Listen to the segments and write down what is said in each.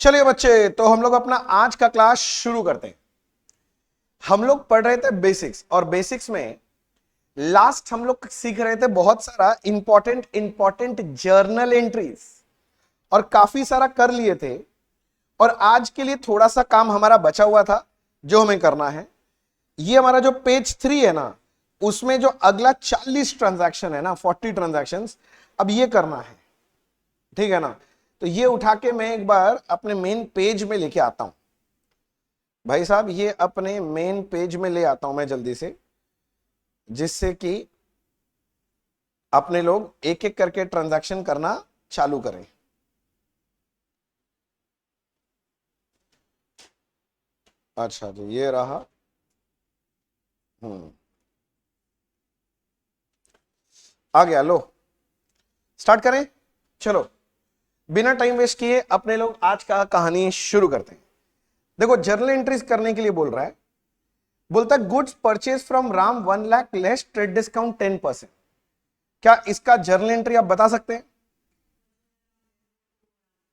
चलिए बच्चे, तो हम लोग अपना आज का क्लास शुरू करते हैं। हम लोग पढ़ रहे थे बेसिक्स, और बेसिक्स में लास्ट हम लोग सीख रहे थे बहुत सारा इंपॉर्टेंट जर्नल एंट्रीज, और काफी सारा कर लिए थे। और आज के लिए थोड़ा सा काम हमारा बचा हुआ था जो हमें करना है। ये हमारा जो पेज 3 है ना, उसमें जो अगला 40 ट्रांजैक्शन है ना, 40 ट्रांजैक्शंस, अब ये करना है, ठीक है ना। तो ये उठा के मैं एक बार अपने मेन पेज में लेके आता हूं भाई साहब, ये अपने मेन पेज में ले आता हूं मैं जल्दी से, जिससे कि अपने लोग एक एक करके ट्रांजैक्शन करना चालू करें। अच्छा जी, ये रहा। आ गया, लो स्टार्ट करें। चलो बिना टाइम वेस्ट किए अपने लोग आज का कहानी शुरू करते हैं। देखो, जर्नल एंट्रीज करने के लिए बोल रहा है, बोलता है goods purchase from Ram 1 lakh less trade discount 10%। क्या इसका जर्नल एंट्री आप बता सकते हैं?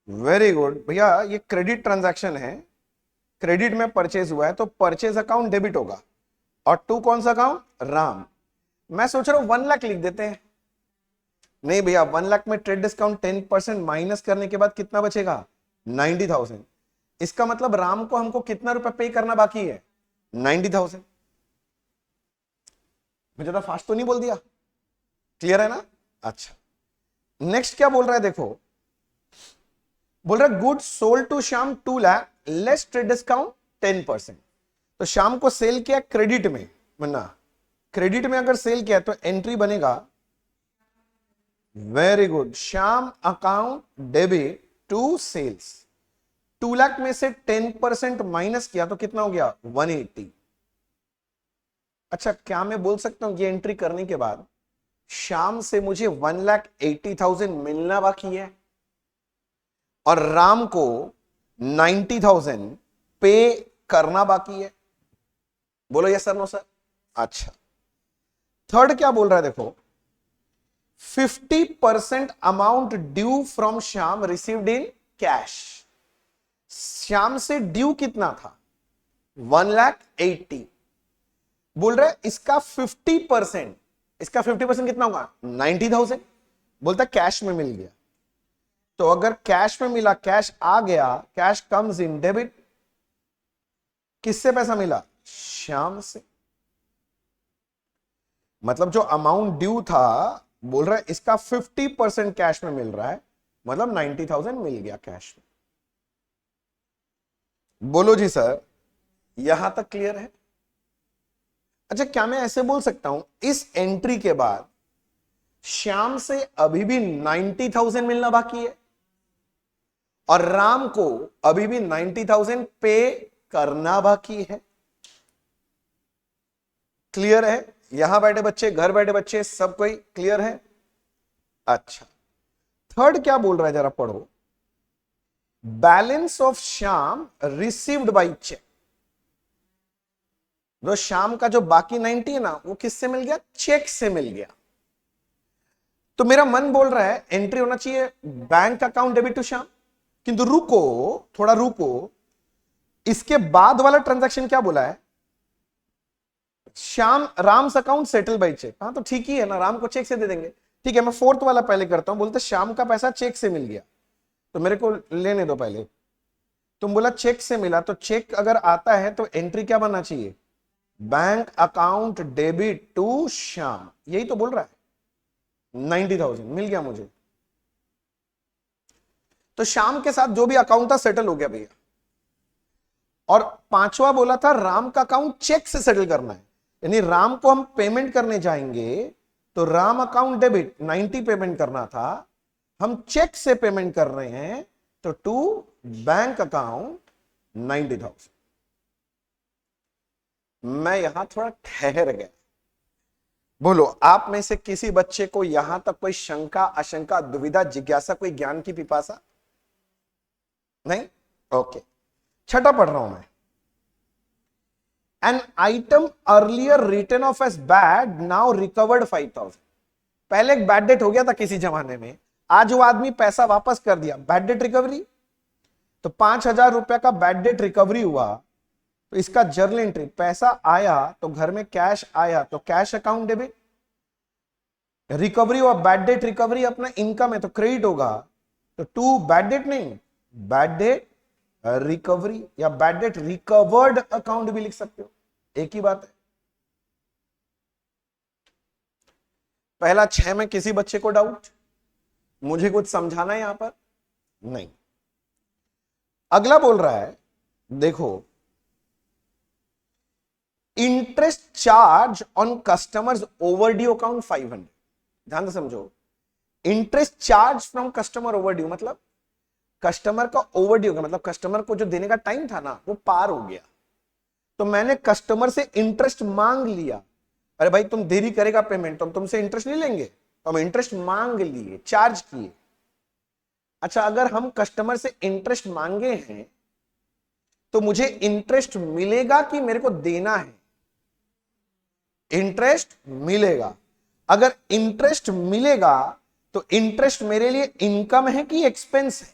वेरी गुड भैया, ये क्रेडिट ट्रांजैक्शन है, क्रेडिट में परचेज हुआ है तो परचेज अकाउंट डेबिट होगा। और टू कौन सा अकाउंट? राम। मैं सोच रहा हूं 1 लाख लिख देते हैं। नहीं भैया, 1 लाख में ट्रेड डिस्काउंट 10% माइनस करने के बाद कितना बचेगा? 90,000। इसका मतलब राम को हमको कितना रुपए पे करना बाकी है? 90,000। मैं ज्यादा फास्ट तो नहीं बोल दिया? क्लियर है ना? अच्छा, नेक्स्ट क्या बोल रहा है देखो, बोल रहा है goods sold to Shyam 2 lakh less trade discount 10%। तो श्याम को सेल किया क्रेडिट में, वरना क्रेडिट में अगर सेल किया तो एंट्री बनेगा, very good, Shyam account debit to sales. 2 lakh में से 10% माइनस किया तो कितना हो गया? 180। अच्छा, क्या मैं बोल सकता हूं ये एंट्री करने के बाद श्याम से मुझे 1,80,000 मिलना बाकी है और राम को 90,000 पे करना बाकी है? बोलो यस सर, नो सर। अच्छा, थर्ड क्या बोल रहा है देखो, 50% amount due from Shyam received in cash. Shyam से ड्यू कितना था? 1,80,000। बोल रहा है इसका 50%, इसका 50% कितना होगा? 90,000। बोलता कैश में मिल गया। तो अगर कैश में मिला, कैश आ गया, कैश कम्स इन डेबिट, किससे पैसा मिला? श्याम से। मतलब जो अमाउंट ड्यू था, बोल रहा है इसका 50% कैश में मिल रहा है, मतलब 90,000 मिल गया कैश में। बोलो जी सर, यहां तक क्लियर है? अच्छा, क्या मैं ऐसे बोल सकता हूं इस एंट्री के बाद श्याम से अभी भी 90,000 मिलना बाकी है और राम को अभी भी 90,000 पे करना बाकी है? क्लियर है? यहां बैठे बच्चे, घर बैठे बच्चे, सब कोई क्लियर है? अच्छा, थर्ड क्या बोल रहा है जरा पढ़ो, balance of Shyam received by cheque. जो श्याम का जो बाकी 90 है ना, वो किससे मिल गया? चेक से मिल गया। तो मेरा मन बोल रहा है एंट्री होना चाहिए bank account debit to Shyam, किंतु रुको, थोड़ा रुको, इसके बाद वाला ट्रांजैक्शन क्या बोला है? Shyam Ram's account settle by cheque. हाँ तो ठीक ही है ना, राम को चेक से दे देंगे। ठीक है, मैं फोर्थ वाला पहले करता हूं। बोलते श्याम का पैसा चेक से मिल गया, तो मेरे को लेने दो पहले। तुम बोला चेक से मिला, तो चेक अगर आता है तो एंट्री क्या बनना चाहिए? Bank account debit to Shyam. यही तो बोल रहा है। 90,000 मिल गया मुझे, तो श्याम के साथ जो भी अकाउंट था सेटल हो गया भैया। और पांचवा बोला था राम का अकाउंट चेक से सेटल करना है, यानी राम को हम पेमेंट करने जाएंगे तो राम अकाउंट डेबिट 90 पेमेंट करना था, हम चेक से पेमेंट कर रहे हैं तो टू बैंक अकाउंट 90,000। मैं यहां थोड़ा ठहर गया। बोलो, आप में से किसी बच्चे को यहां तक कोई शंका, आशंका, दुविधा, जिज्ञासा, कोई ज्ञान की पिपासा? नहीं? ओके, छठा पढ़ रहा हूं मैं। An item earlier written off as bad now recovered 5,000। पहले एक बैड डेट हो गया था किसी जमाने में, आज वो आदमी पैसा वापस कर दिया, बैड डेट रिकवरी। तो 5,000 रुपया का बैड डेट रिकवरी हुआ, तो इसका जर्नल एंट्री, पैसा आया तो घर में कैश आया तो कैश अकाउंट डेबिट, रिकवरी हुआ बैड डेट रिकवरी अपना इनकम है तो क्रेडिट होगा, तो टू बैड डेट नहीं, बैड डेट रिकवरी या बैड डेट रिकवर्ड अकाउंट भी लिख सकते हो, एक ही बात है। पहला 6 में किसी बच्चे को डाउट, मुझे कुछ समझाना है यहां पर नहीं। अगला बोल रहा है, देखो, interest charge on customers overdue account 500, ध्यान से समझो, interest charge from customer overdue मतलब कस्टमर का ओवरड्यू का मतलब कस्टमर को जो देने का टाइम था ना वो पार हो गया, तो मैंने कस्टमर से इंटरेस्ट मांग लिया। अरे भाई तुम देरी करेगा पेमेंट तो हम तुमसे इंटरेस्ट नहीं लेंगे, तो हम इंटरेस्ट मांग लिए, चार्ज किए। अच्छा, अगर हम कस्टमर से इंटरेस्ट मांगे हैं तो मुझे इंटरेस्ट मिलेगा कि मेरे को देना है? इंटरेस्ट मिलेगा। अगर इंटरेस्ट मिलेगा तो इंटरेस्ट मेरे लिए इनकम है कि एक्सपेंस है?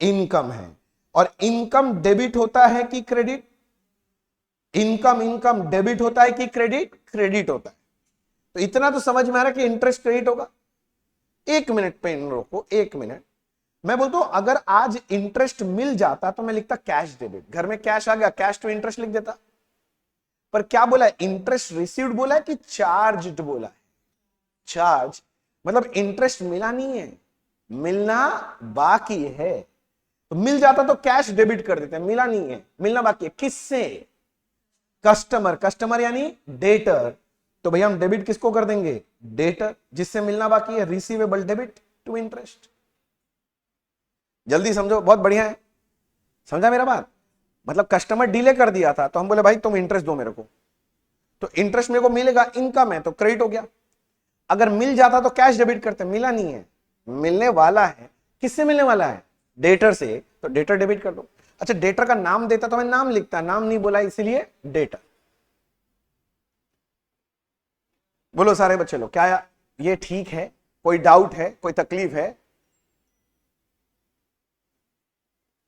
इनकम है। और इनकम डेबिट होता है कि क्रेडिट? इनकम डेबिट होता है कि क्रेडिट? क्रेडिट होता है। तो इतना तो समझ में आ रहा है कि इंटरेस्ट क्रेडिट होगा। एक मिनट पेन रोको, एक मिनट। मैं बोलता हूं अगर आज इंटरेस्ट मिल जाता तो मैं लिखता कैश डेबिट, घर में कैश आ गया, कैश टू इंटरेस्ट लिख देता। पर क्या बोला है? इंटरेस्ट रिसीव्ड बोला है कि चार्ज्ड बोला है? चार्ज मतलब इंटरेस्ट मिला नहीं है, मिलना बाकी है। तो मिल जाता तो कैश डेबिट कर देते हैं, मिला नहीं है, मिलना बाकी है। किससे? कस्टमर। कस्टमर यानी डेटर, तो भैया हम डेबिट किसको कर देंगे? डेटर, जिससे मिलना बाकी है, रिसीवेबल डेबिट टू इंटरेस्ट। जल्दी समझो, बहुत बढ़िया है। समझा मेरा बात? मतलब कस्टमर डिले कर दिया था तो हम बोले भाई तुम इंटरेस्ट दो मेरे को, तो इंटरेस्ट मेरे को मिलेगा, इनकम है तो क्रेडिट हो गया। अगर मिल जाता तो कैश डेबिट करते, मिला नहीं है, मिलने वाला है। किससे मिलने वाला है? डेटर से, तो डेटर डेबिट कर दो। अच्छा, डेटर का नाम देता तो मैं नाम लिखता, नाम नहीं बोला इसीलिए डेटर। बोलो सारे बच्चे लोग, क्या ये ठीक है? कोई डाउट है, कोई तकलीफ है?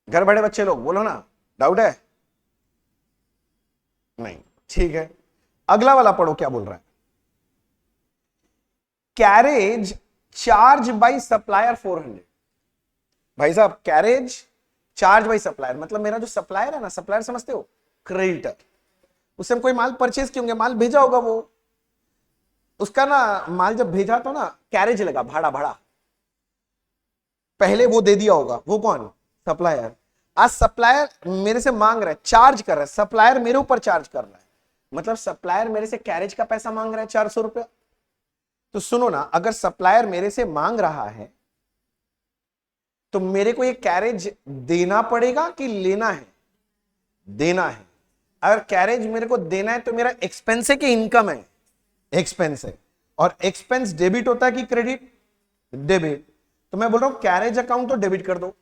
घर बड़े बच्चे लोग बोलो ना, डाउट है? नहीं, ठीक है। अगला वाला पढ़ो, क्या बोल रहा है? Carriage charge by supplier 400। भाई साहब, कैरेज चार्ज बाई सप्लायर मतलब मेरा जो सप्लायर है ना, सप्लायर समझते हो? क्रेडिटर। उससे हम कोई माल परचेज किए होंगे, माल भेजा होगा, वो उसका ना माल जब भेजा तो ना कैरेज लगा, भाड़ा भाड़ा पहले वो दे दिया होगा। वो कौन? सप्लायर। आज सप्लायर मेरे से मांग रहा है, चार्ज कर रहा है, सप्लायर मेरे ऊपर चार्ज कर रहा है, मतलब सप्लायर मेरे से कैरेज का पैसा मांग रहा है 400 रुपया। तो सुनो ना, अगर सप्लायर मेरे से मांग रहा है तो मेरे को ये कैरेज देना पड़ेगा कि लेना है? देना है। अगर कैरेज मेरे को देना है तो मेरा एक्सपेंस है कि इनकम है? एक्सपेंस है। और एक्सपेंस डेबिट होता है कि क्रेडिट? डेबिट। तो मैं बोल रहा हूं कैरेज अकाउंट तो डेबिट कर दो।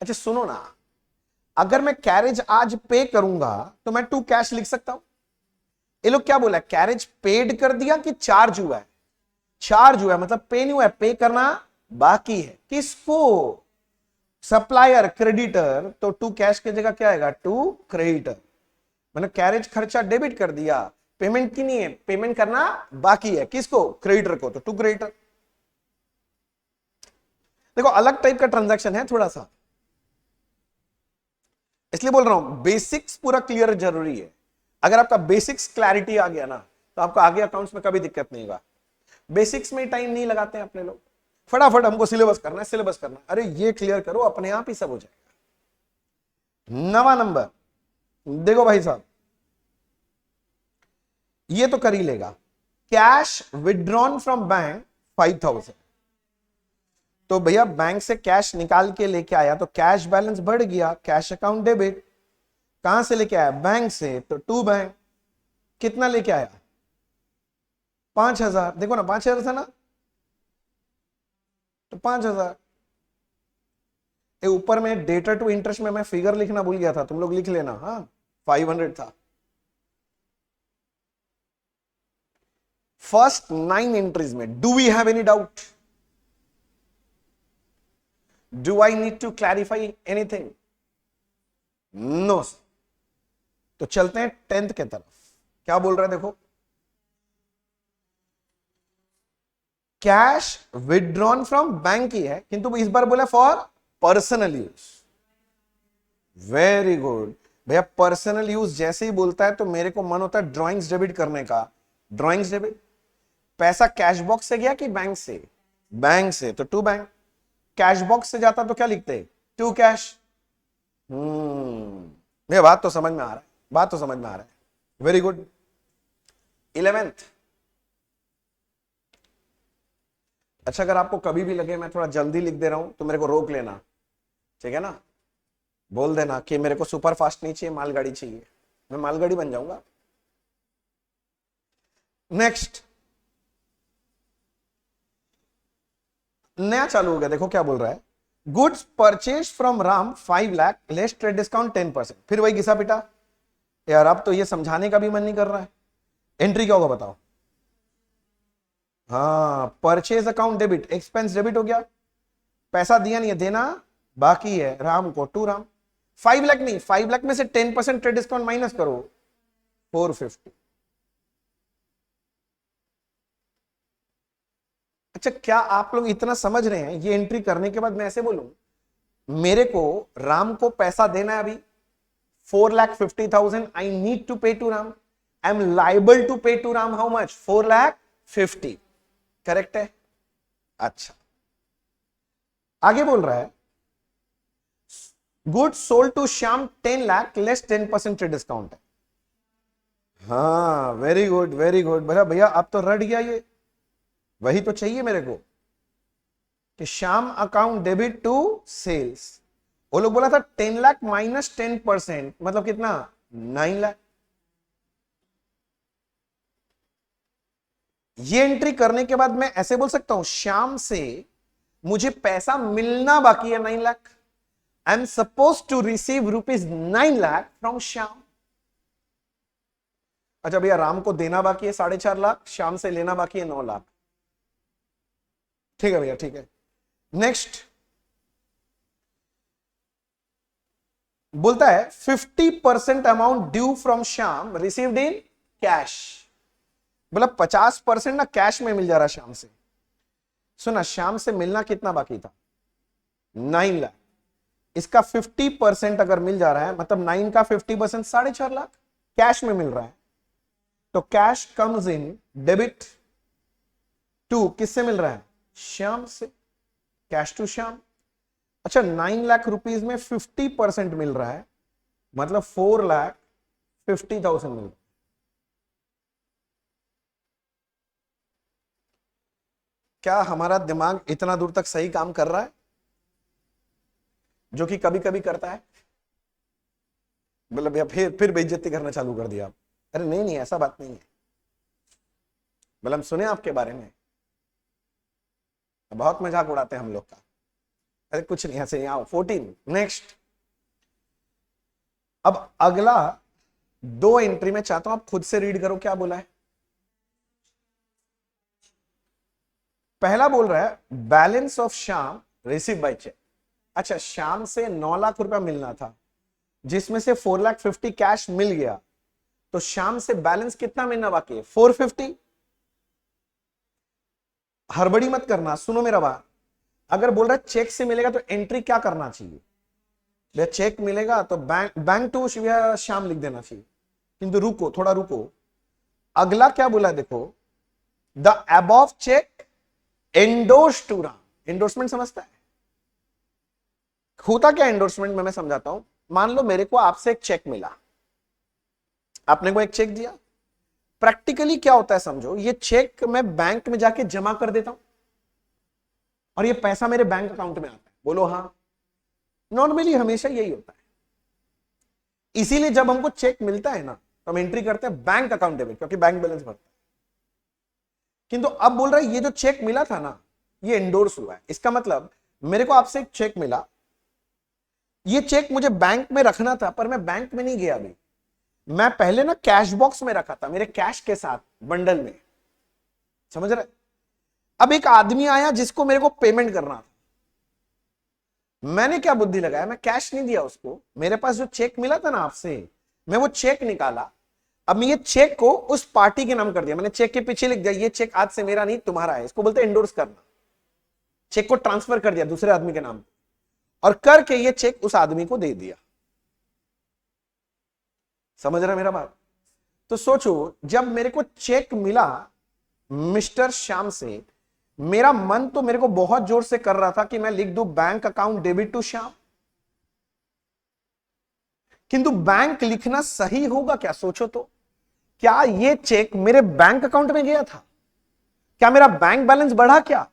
अच्छा सुनो ना, अगर मैं कैरेज आज पे करूंगा तो मैं टू कैश लिख सकता हूं? ये लोग क्या बोला, कैरेज पेड कर दिया कि चार्ज हुआ है? चार्ज हुआ है, मतलब पे नहीं हुआ है, पे करना बाकी है। किसको? Supplier, creditor. तो टू कैश की जगह क्या आएगा? To creditor. मतलब कैरेज खर्चा डेबिट कर दिया, पेमेंट की नहीं है, पेमेंट करना बाकी है। किसको? क्रेडिटर को, तो टू क्रेडिटर। देखो अलग टाइप का ट्रांजैक्शन है थोड़ा सा, इसलिए बोल रहा हूं बेसिक्स पूरा क्लियर जरूरी है। अगर आपका बेसिक्स क्लैरिटी आ गया ना तो आपको आगे अकाउंट्स में कभी दिक्कत नहीं होगा। बेसिक्स में टाइम नहीं लगाते हैं अपने लोग, फटाफट हमको सिलेबस करना है, सिलेबस करना है। अरे ये क्लियर करो, अपने आप ही सब हो जाएगा। 9वां नंबर देखो भाई साहब, ये तो कर ही लेगा। Cash withdrawn from bank 5000। तो भैया बैंक से कैश निकाल के लेके आया तो कैश बैलेंस बढ़ गया, कैश अकाउंट डेबिट। कहां से लेके आया? बैंक से, तो टू बैंक। कितना लेके आया? 5000। देखो ना 5000 था ना, तो 5000। ऊपर में डेटा टू इंटरेस्ट में मैं फिगर लिखना भूल गया था, तुम लोग लिख लेना। हाँ 500 था। फर्स्ट 9 एंट्रीज में do we have any doubt? Do I need to clarify anything? No. तो चलते हैं 10th के तरफ। क्या बोल रहा है देखो, कैश विदड्रॉन फ्रॉम बैंक ही है, किंतु इस बार बोला for personal use. Very good भैया, पर्सनल यूज जैसे ही बोलता है तो मेरे को मन होता है ड्राइंग्स डेबिट करने का। ड्राइंग्स डेबिट, पैसा कैश बॉक्स से गया कि बैंक से? बैंक से, तो टू बैंक। कैश बॉक्स से जाता तो क्या लिखते? To cash. भैया बात तो समझ में आ रहा है, बात तो समझ में आ रहा है। Very good. 11th। अच्छा, अगर आपको कभी भी लगे मैं थोड़ा जल्दी लिख दे रहा हूं तो मेरे को रोक लेना, ठीक है ना? बोल देना कि मेरे को सुपर फास्ट नहीं चाहिए, मालगाड़ी चाहिए, मैं मालगाड़ी बन जाऊंगा। नेक्स्ट, नया चालू हो गया। देखो क्या बोल रहा है, goods purchase from Ram 5 lakh less trade discount 10%। फिर वही घिसा पिटा यार, अब तो ये समझाने का भी मन नहीं कर रहा है। एंट्री क्या होगा बताओ? हाँ, purchase account debit, expense debit हो गया, पैसा दिया नहीं है, देना बाकी है राम को, टू राम। 5 लाख नहीं, 5 लाख में से 10% ट्रेड डिस्काउंट माइनस करो, 450। अच्छा, क्या आप लोग इतना समझ रहे हैं? ये एंट्री करने के बाद मैं ऐसे बोलूं, मेरे को राम को पैसा देना है अभी 4,50,000, I need to pay to Ram, I am liable to pay to Ram how much? 4,50,000। Correct है? अच्छा, आगे बोल रहा है good sold to Shyam 10 lakh less 10% trade discount है। हाँ, वेरी गुड वेरी गुड। भैया भैया अब तो रट गया ये, वही तो चाहिए मेरे को कि Shyam account debit to sales. वो लोग बोला था 10 लाख माइनस 10%, मतलब कितना? 9 लाख। ये एंट्री करने के बाद मैं ऐसे बोल सकता हूं, श्याम से मुझे पैसा मिलना बाकी है 9 lakh. I am suppose to receive ₹9 lakh from Shyam. अच्छा भैया, राम को देना बाकी है 4.5 लाख, श्याम से लेना बाकी है 9 लाख। ठीक है भैया, ठीक है। नेक्स्ट बोलता है 50% amount due from Shyam received in cash. बोला 50% ना कैश में मिल जा रहा श्याम से। सुना, श्याम से मिलना कितना बाकी था? 9 लाख। इसका 50% अगर मिल जा रहा है, मतलब 9 का 50% 4.5 लाख कैश में मिल रहा है। तो cash comes in debit to, किससे मिल रहा है? श्याम से। Cash to Shyam. अच्छा, 9 लाख रुपीज में 50% मिल रहा है, मतलब 4,50,000 मिल रहा है। क्या हमारा दिमाग इतना दूर तक सही काम कर रहा है? जो कि कभी कभी करता है। मतलब भैया फिर बेइज्जती करना चालू कर दिया आप। अरे नहीं नहीं, ऐसा बात नहीं है। मतलब सुने आपके बारे में, बहुत मजाक उड़ाते हैं हम लोग का। अरे कुछ नहीं, ऐसे यहाँ 14। नेक्स्ट, अब अगला 2 एंट्री में चाहता हूं आप खुद से रीड करो क्या बोला है। पहला बोल रहा है balance of Shyam receive by cheque. अच्छा, श्याम से 9 लाख रुपया मिलना था, जिसमें से 4,50,000 कैश मिल गया, तो श्याम से बैलेंस कितना मिलना बाकी है? 450। हड़बड़ी मत करना, सुनो मेरा बात। अगर बोल रहा है चेक से मिलेगा तो एंट्री क्या करना चाहिए? भैया चेक मिलेगा तो बैंक टू श्याम लिख देना चाहिए, किंतु रुको, थोड़ा रुको। अगला क्या बोला देखो, the above cheque endorse to Ram. Endorsement समझता है? होता क्या एंडोर्समेंट में, मैं समझाता हूं। मान लो मेरे को आपसे एक चेक मिला, आपने को एक चेक दिया। प्रैक्टिकली क्या होता है समझो, ये चेक मैं बैंक में जाके जमा कर देता हूं और ये पैसा मेरे बैंक अकाउंट में आता है। बोलो हाँ, नॉर्मली हमेशा यही होता है। इसीलिए जब हमको चेक मिलता है ना, तो हम एंट्री करते हैं बैंक अकाउंट डेबिट, क्योंकि बैंक बैलेंस भरता है। किंतु अब बोल रहा है ये जो चेक मिला था ना, ये एंडोर्स हुआ है। इसका मतलब मेरे को आपसे एक चेक मिला, ये चेक मुझे बैंक में रखना था, पर मैं बैंक में नहीं गया अभी। मैं पहले ना कैश बॉक्स में रखा था, मेरे कैश के साथ बंडल में। समझ रहे? अब एक आदमी आया जिसको मेरे को पेमेंट करना था, मैंने क्या बुद्धि लगाया, मैं कैश नहीं दिया उसको, मेरे पास जो चेक मिला था ना आपसे, मैं वो चेक निकाला। अब मैं ये चेक को उस पार्टी के नाम कर दिया, मैंने चेक के पीछे लिख दिया ये चेक आज से मेरा नहीं तुम्हारा है। इसको बोलते हैं एंडोर्स करना। चेक को ट्रांसफर कर दिया दूसरे आदमी के नाम और करके ये चेक उस आदमी को दे दिया। समझ रहे मेरा बात? तो सोचो, जब मेरे को चेक मिला मिस्टर श्याम से, मेरा मन तो मेरे को बहुत जोर से कर रहा था कि मैं लिख दूं bank account debit to Shyam, किंतु बैंक लिखना सही होगा क्या? सोचो तो, क्या ये चेक मेरे बैंक अकाउंट में गया था? क्या मेरा बैंक बैलेंस बढ़ा क्या?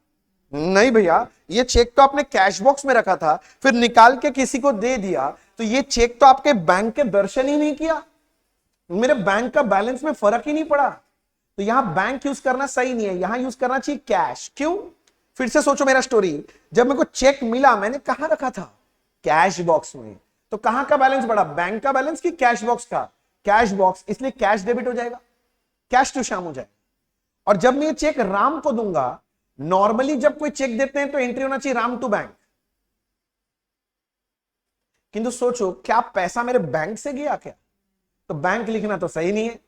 नहीं भैया, ये चेक तो आपने कैश बॉक्स में रखा था, फिर निकाल के किसी को दे दिया, तो ये चेक तो आपके बैंक के दर्शन ही नहीं किया, मेरे बैंक का बैलेंस में फर्क ही नहीं पड़ा। तो यहां बैंक यूज करना सही नहीं है, यहां यूज करना चाहिए कैश। क्यों? फिर से सोचो मेरा स्टोरी, जब मेरे को चेक मिला मैंने कहां रखा था? कैश बॉक्स में। तो कहां का बैलेंस बढ़ा, बैंक का बैलेंस कि कैश बॉक्स का? कैश बॉक्स, इसलिए कैश डेबिट हो जाएगा, कैश टू श्याम हो जाएगा। और जब मैं ये चेक राम को दूंगा, नॉर्मली जब कोई चेक देते हैं तो एंट्री होना चाहिए राम टू बैंक, किंतु सोचो क्या पैसा मेरे बैंक से गया क्या? तो बैंक लिखना तो सही नहीं है।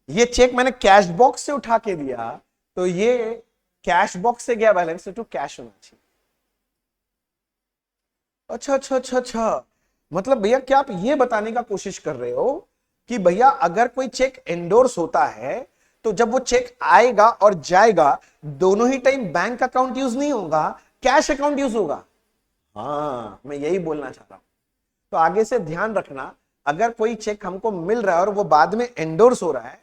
ये चेक मैंने कैश बॉक्स से उठा के दिया, तो ये कैश बॉक्स से गया बैलेंस टू कैश होना चाहिए। अच्छा अच्छा अच्छा अच्छा, मतलब भैया क्या आप ये बताने का कोशिश कर रहे हो कि भैया अगर कोई चेक एंडोर्स होता है तो जब वो चेक आएगा और जाएगा दोनों ही टाइम बैंक अकाउंट यूज नहीं होगा, कैश अकाउंट यूज होगा? हाँ, मैं यही बोलना चाह रहा हूं। तो आगे से ध्यान रखना, अगर कोई चेक हमको मिल रहा है और वो बाद में एंडोर्स हो रहा है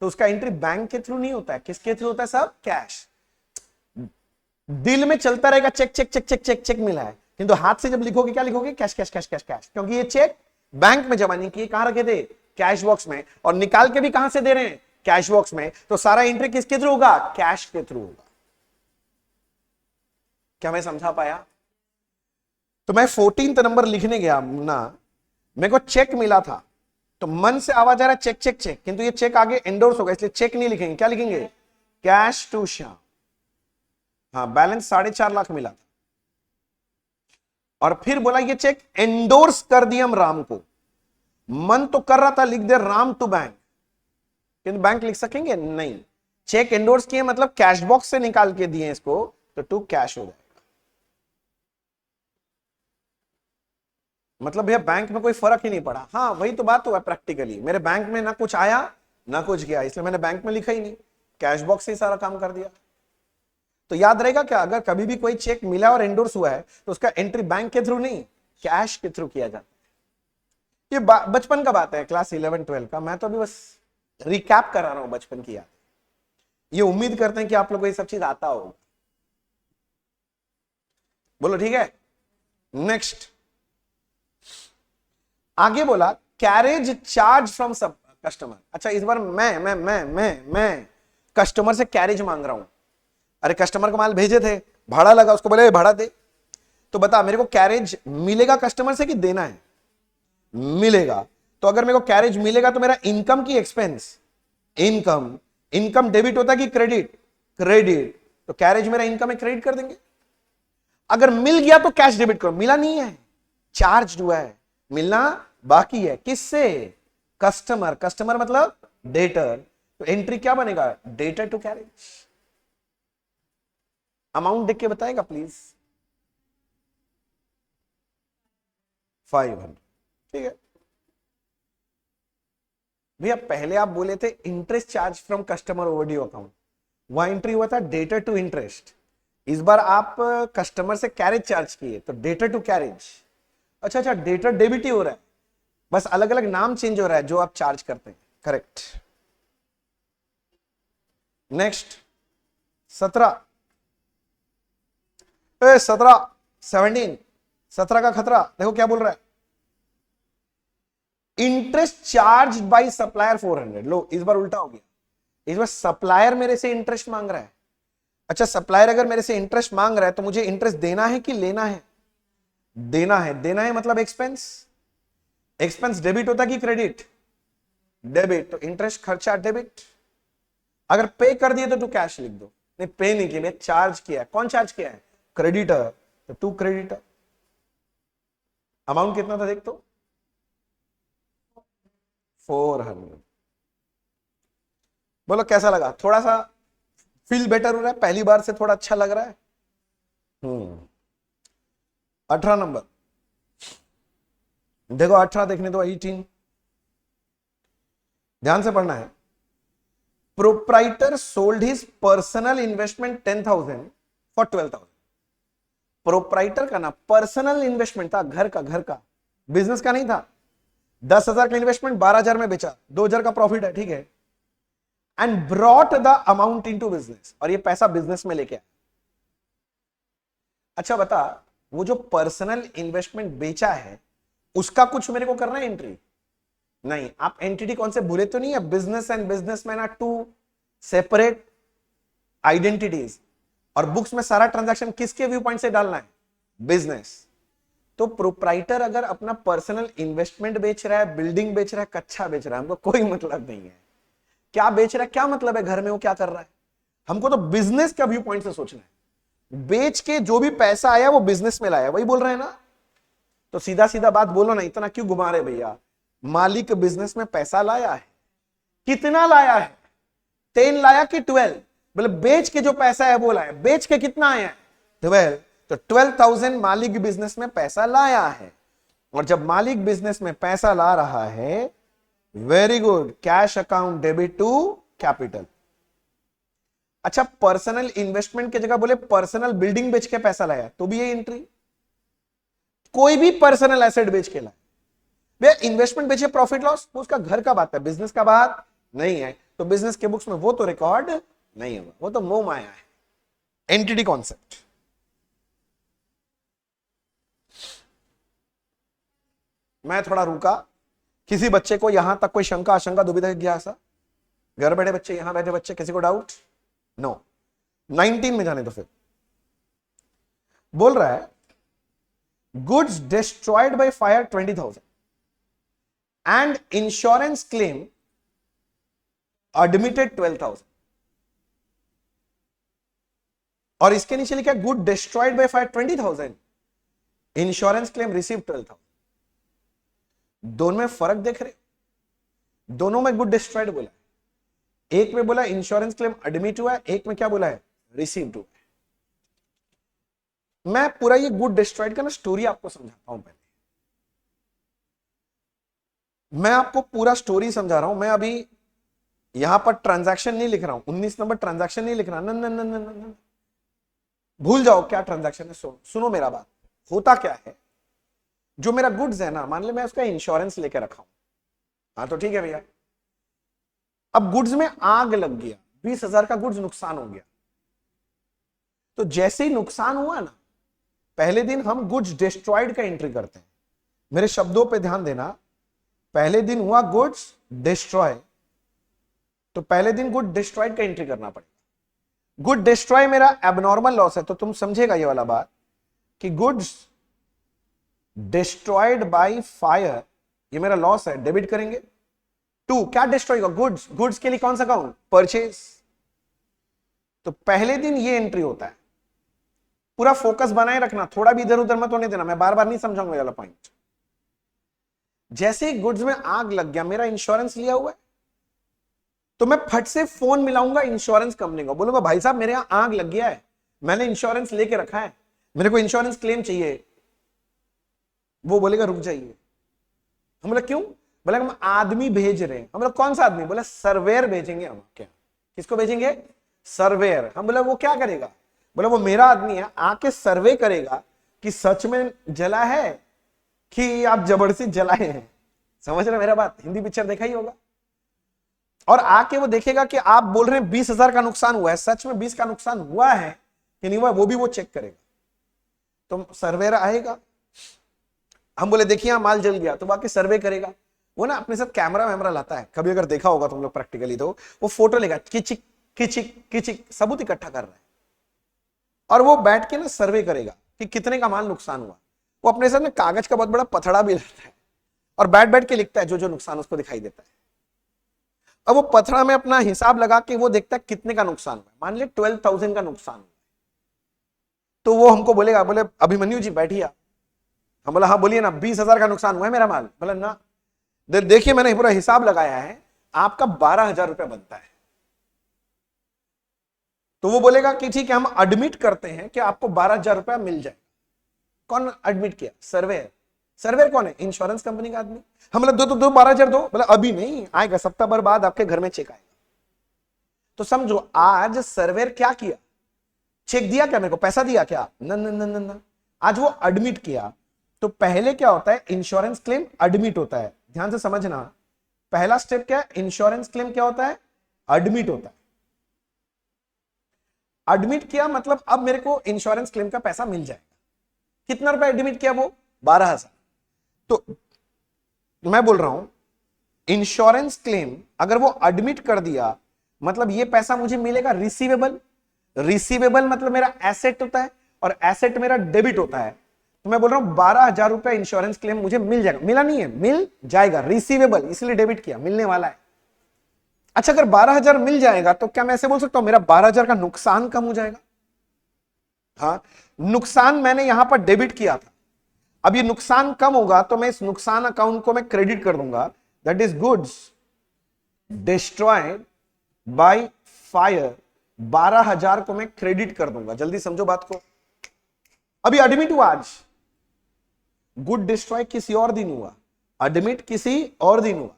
तो उसका एंट्री बैंक के थ्रू नहीं होता है, किसके थ्रू होता है? सब कैश। दिल में चलता रहेगा cheque cheque cheque cheque cheque cheque मिला है, किंतु हाथ से जब लिखोगे क्या लिखोगे? Cash cash cash cash cash, क्योंकि ये चेक बैंक में जमा नहीं किए, कहां रखे थे? कैश बॉक्स में। और निकाल के भी कहां से दे रहे हैं? कैश बॉक्स में। तो सारा एंट्री किसके थ्रू होगा? कैश के थ्रू होगा। क्या मैं समझा पाया? तो मैं 14th नंबर लिखने गया ना, मेरे को चेक मिला था तो मन से आवाज आ रहा है चेक चेक चेक, किंतु ये चेक आगे एंडोर्स होगा, इसलिए चेक नहीं लिखेंगे, क्या लिखेंगे? Cash to Shyam. हाँ, बैलेंस 4.5 लाख मिला था और फिर बोला ये चेक एंडोर्स कर दिया हम राम को। मन तो कर रहा था लिख दे राम टू बैंक, किंतु बैंक लिख सकेंगे नहीं। चेक एंडोर्स किए मतलब कैश बॉक्स से निकाल के दिए इसको, तो टू कैश हो जाएगा। मतलब भैया बैंक में कोई फर्क ही नहीं पड़ा। हाँ, वही तो बात हुआ प्रैक्टिकली, मेरे बैंक में ना कुछ आया ना कुछ गया, इसलिए मैंने बैंक में लिखा ही नहीं, कैश बॉक्स से ही सारा काम कर दिया। तो याद रहेगा क्या, अगर कभी भी कोई चेक मिला और एंडोर्स हुआ है तो उसका एंट्री बैंक के थ्रू नहीं कैश के थ्रू किया जाता है। ये बचपन का बात है, क्लास 11-12 का। मैं तो अभी बस रिकैप करा रहा हूं बचपन की याद। ये उम्मीद करते हैं कि आप लोगों को ये सब चीज आता होगा। बोलो ठीक है। नेक्स्ट आगे बोला कैरेज चार्ज फ्रॉम सब कस्टमर। अच्छा, इस बार मैं कस्टमर से कैरेज मांग रहा हूं। अरे कस्टमर को माल भेजे थे, भाड़ा लगा, उसको बोले भाड़ा दे, तो बता मेरे को कैरेज मिलेगा कस्टमर से कि देना है? मिलेगा। तो अगर मेरे को कैरेज मिलेगा तो मेरा इनकम की एक्सपेंस? इनकम। इनकम डेबिट होता है कि क्रेडिट? क्रेडिट। तो कैरेज मेरा इनकम है, क्रेडिट कर देंगे। अगर मिल गया तो कैश डेबिट करो, मिला नहीं है, चार्ज हुआ है, मिलना बाकी है। किससे? कस्टमर। कस्टमर मतलब डेटर। तो एंट्री क्या बनेगा? Debtor to carriage. अमाउंट देख के बताएगा प्लीज। 500। ठीक है भैया, पहले आप बोले थे interest charge from customer overdue account, वहां एंट्री हुआ था डेटर टू इंटरेस्ट। इस बार आप कस्टमर से कैरेज चार्ज किए तो डेटर टू कैरेज। अच्छा अच्छा, डेटर डेबिट ही हो रहा है, बस अलग अलग नाम चेंज हो रहा है जो आप चार्ज करते हैं। करेक्ट। नेक्स्ट 17 17 का खतरा देखो क्या बोल रहा है। Interest charge by supplier 400। लो, इस बार उल्टा हो गया, इस बार सप्लायर मेरे से इंटरेस्ट मांग रहा है। अच्छा, सप्लायर अगर मेरे से इंटरेस्ट मांग रहा है तो मुझे इंटरेस्ट देना है कि लेना है? देना है। देना है मतलब एक्सपेंस। एक्सपेंस डेबिट होता है कि क्रेडिट? डेबिट। तो इंटरेस्ट खर्चा डेबिट। अगर पे कर दिए तो टू कैश लिख दो। नहीं, पे नहीं किया, चार्ज किया। कौन चार्ज किया है? क्रेडिटर। तो टू क्रेडिटर। अमाउंट कितना था देख तो, 400। बोलो कैसा लगा, थोड़ा सा फील बेटर हो रहा है, पहली बार से थोड़ा अच्छा लग रहा है। 18 नंबर देखो, 18 देखने दो, 18 ध्यान से पढ़ना है। Proprietor sold his personal investment 10,000 for 12,000। Proprietor का ना पर्सनल इन्वेस्टमेंट था, घर का, बिजनेस का नहीं था। 10,000 का इन्वेस्टमेंट 12,000 में बेचा, 2,000 का प्रॉफिट है, ठीक है। And brought the amount into business, और ये पैसा बिजनेस में लेके आया। अच्छा बता, वो जो पर्सनल इन्वेस्टमेंट बेचा है उसका कुछ मेरे को करना है एंट्री? नहीं। आप एंटिटी कौन से भूले तो नहीं है, business and businessman are two separate identities, और बुक्स में सारा ट्रांजैक्शन किसके व्यू पॉइंट से डालना है? बिजनेस। तो प्रोप्राइटर अगर अपना पर्सनल इन्वेस्टमेंट बेच रहा है, बिल्डिंग बेच रहा है, कच्चा बेच रहा है, हमको कोई मतलब नहीं है क्या बेच रहा है, क्या मतलब है घर में वो क्या कर रहा है। हमको तो बिजनेस का व्यू पॉइंट से सोचना है। बेच के जो भी पैसा आया वो बिजनेस में लाया, वही बोल रहे हैं ना। तो सीधा सीधा बात बोलो ना, इतना क्यों घुमा रहे भैया। मालिक बिजनेस में पैसा लाया है, कितना लाया है? 10 लाया कि 12? बोले बेच के जो पैसा है वो लाया। बेच के कितना आया है? 12। तो 12,000 मालिक बिजनेस में पैसा लाया है। और जब मालिक बिजनेस में पैसा ला रहा है, very good, cash account debit to capital. अच्छा, पर्सनल इन्वेस्टमेंट की जगह बोले पर्सनल बिल्डिंग बेच के पैसा लाया, तो भी ये एंट्री। कोई भी पर्सनल एसेट बेच के लाए, भैया इन्वेस्टमेंट बेचे, प्रॉफिट लॉस, उसका घर का बात है, बिजनेस का बात नहीं है। तो बिजनेस के बुक्स में वो तो रिकॉर्ड नहीं होगा, वो तो मोह माया है, एंटिटी कॉन्सेप्ट। मैं थोड़ा रुका, किसी बच्चे को यहां तक कोई शंका आशंका दुविधा जिज्ञासा? घर बैठे बच्चे, यहां बैठे बच्चे, किसी को डाउट? नो। 19 में जाने तो फिर बोल रहा है goods destroyed by fire 20,000 and insurance claim admitted 12,000। और इसके नीचे लिखा है good destroyed by fire 20,000, insurance claim receive 12,000। दोनों में फर्क देख रहे? दोनों में गुड डिस्ट्रॉयड बोला, एक में बोला इंश्योरेंस क्लेम एडमिट हुआ है, एक में क्या बोला है? रिसीव्ड हुआ है। मैं पूरा ये गुड डिस्ट्रॉयड का ना स्टोरी आपको समझाता हूं। पहले मैं आपको पूरा स्टोरी समझा रहा हूं। मैं अभी यहां पर ट्रांजैक्शन नहीं लिख रहा हूं, 19 नंबर ट्रांजैक्शन नहीं लिख रहा। न न न न न, भूल जाओ क्या ट्रांजैक्शन है। सुनो मेरा बात, होता क्या है, जो मेरा गुड्स है ना, मान ले मैं उसका इंश्योरेंस लेके रखा हूं, हाँ तो ठीक है भैया। अब गुड्स में आग लग गया, 20,000 का गुड्स नुकसान हो गया। तो जैसे ही नुकसान हुआ ना, पहले दिन हम गुड्स डिस्ट्रॉयड का एंट्री करते हैं। मेरे शब्दों पे ध्यान देना, पहले दिन हुआ गुड्स डिस्ट्रॉय, तो पहले दिन गुड डिस्ट्रॉयड का एंट्री करना पड़ेगा। गुड डिस्ट्रॉय मेरा एबनॉर्मल लॉस है, तो तुम समझेगा ये वाला बात कि गुड्स डिस्ट्रॉयड बाय फायर ये मेरा लॉस है, डेबिट करेंगे। टू क्या डिस्ट्रॉय होगा? गुड्स। गुड्स के लिए कौन सा अकाउंट? परचेज। तो पहले दिन ये एंट्री होता है। पूरा फोकस बनाए रखना, थोड़ा भी इधर उधर मत होने देना, मैं बार बार नहीं समझाऊंगा ये वाला पॉइंट। जैसे ही गुड्स में आग लग गया, मेरा इंश्योरेंस लिया हुआ है, तो मैं फट से फोन मिलाऊंगा इंश्योरेंस कंपनी को, बोलूंगा भाई साहब मेरे यहां आग लग गया है, मैंने इंश्योरेंस लेके रखा है, मेरे को इंश्योरेंस क्लेम चाहिए। वो बोलेगा रुक जाइए। हम बोला क्यों? बोला हम आदमी भेज रहे हैं। हम बोला कौन सा आदमी? बोला सर्वेयर भेजेंगे हम। क्या? किसको भेजेंगे? सर्वेयर। हम बोला वो क्या करेगा? बोला वो मेरा आदमी है, आके सर्वे करेगा कि सच में जला है कि आप जबरदस्ती जलाए हैं। समझ रहे मेरा बात? हिंदी पिक्चर देखा ही होगा। और आके वो देखेगा कि आप बोल रहे हैं 20,000 का नुकसान हुआ है, सच में 20 का नुकसान हुआ है कि नहीं हुआ, वो भी वो चेक करेगा। तो सर्वेयर आएगा, हम बोले देखिए यहां माल जल गया, तो बाकी सर्वे करेगा। वो ना अपने साथ कैमरा वैमरा लाता है, कभी अगर देखा होगा तुम लोग प्रैक्टिकली, तो वो फोटो लेगा, किचिक किचिक किचिक सबूत इकट्ठा कर रहा है, और वो बैठ के ना सर्वे करेगा कि कितने का माल नुकसान हुआ। वो अपने साथ में कागज का बहुत बड़ा पथड़ा भी लाता है और बैठ बैठ के लिखता है जो जो नुकसान उसको दिखाई देता है। अब वो पथड़ा में अपना हिसाब लगा के वो देखता है कितने का नुकसान हुआ। मान ले 12,000 का नुकसान हुआ, तो वो हमको बोलेगा, बोले अभिमन्यु जी बैठिए। हम बोला हाँ बोलिए ना, 20,000 का नुकसान हुआ है मेरा माल। बोला ना, देखिए मैंने पूरा हिसाब लगाया है, आपका 12,000 रुपया बनता है। तो वो बोलेगा कि ठीक है हम एडमिट करते हैं कि आपको 12,000 रुपया मिल जाए। कौन एडमिट किया? सर्वेयर। सर्वेयर कौन है? इंश्योरेंस कंपनी का आदमी। हम बोला दो 12,000 दो। बोला अभी नहीं, आएगा सप्ताह भर बाद आपके घर में चेक आएगा। तो समझो आज सर्वेयर क्या किया? चेक दिया क्या मेरे को? पैसा दिया क्या? न न न न न, आज वो एडमिट किया। तो पहले क्या होता है? इंश्योरेंस क्लेम एडमिट होता है। ध्यान से समझना, पहला स्टेप क्या है? इंश्योरेंस क्लेम क्या होता है? एडमिट होता है। एडमिट किया मतलब अब मेरे को इंश्योरेंस क्लेम का पैसा मिल जाएगा। कितना रुपया एडमिट किया? वो 12,000। तो मैं बोल रहा हूं इंश्योरेंस क्लेम अगर वो एडमिट कर दिया मतलब ये पैसा मुझे मिलेगा रिसीवेबल। रिसीवेबल मतलब मेरा एसेट होता है और एसेट मेरा डेबिट होता है। तो मैं बोल रहा हूं 12,000 रुपया इंश्योरेंस क्लेम मुझे मिल जाएगा। मिला नहीं है, मिल जाएगा, रिसीवेबल इसलिए डेबिट किया, मिलने वाला है। अच्छा अगर 12,000 मिल जाएगा तो क्या मैं ऐसे बोल सकता हूं मेरा 12,000 का नुकसान कम हो जाएगा? हाँ, नुकसान मैंने यहां पर डेबिट किया था, अब ये नुकसान कम होगा तो मैं इस नुकसान अकाउंट को मैं क्रेडिट कर दूंगा। That is goods destroyed by fire, 12,000 को मैं क्रेडिट कर दूंगा। जल्दी समझो बात को। अभी एडमिट हुआ, आज गुड डिस्ट्रॉय किसी और दिन हुआ, एडमिट किसी और दिन हुआ।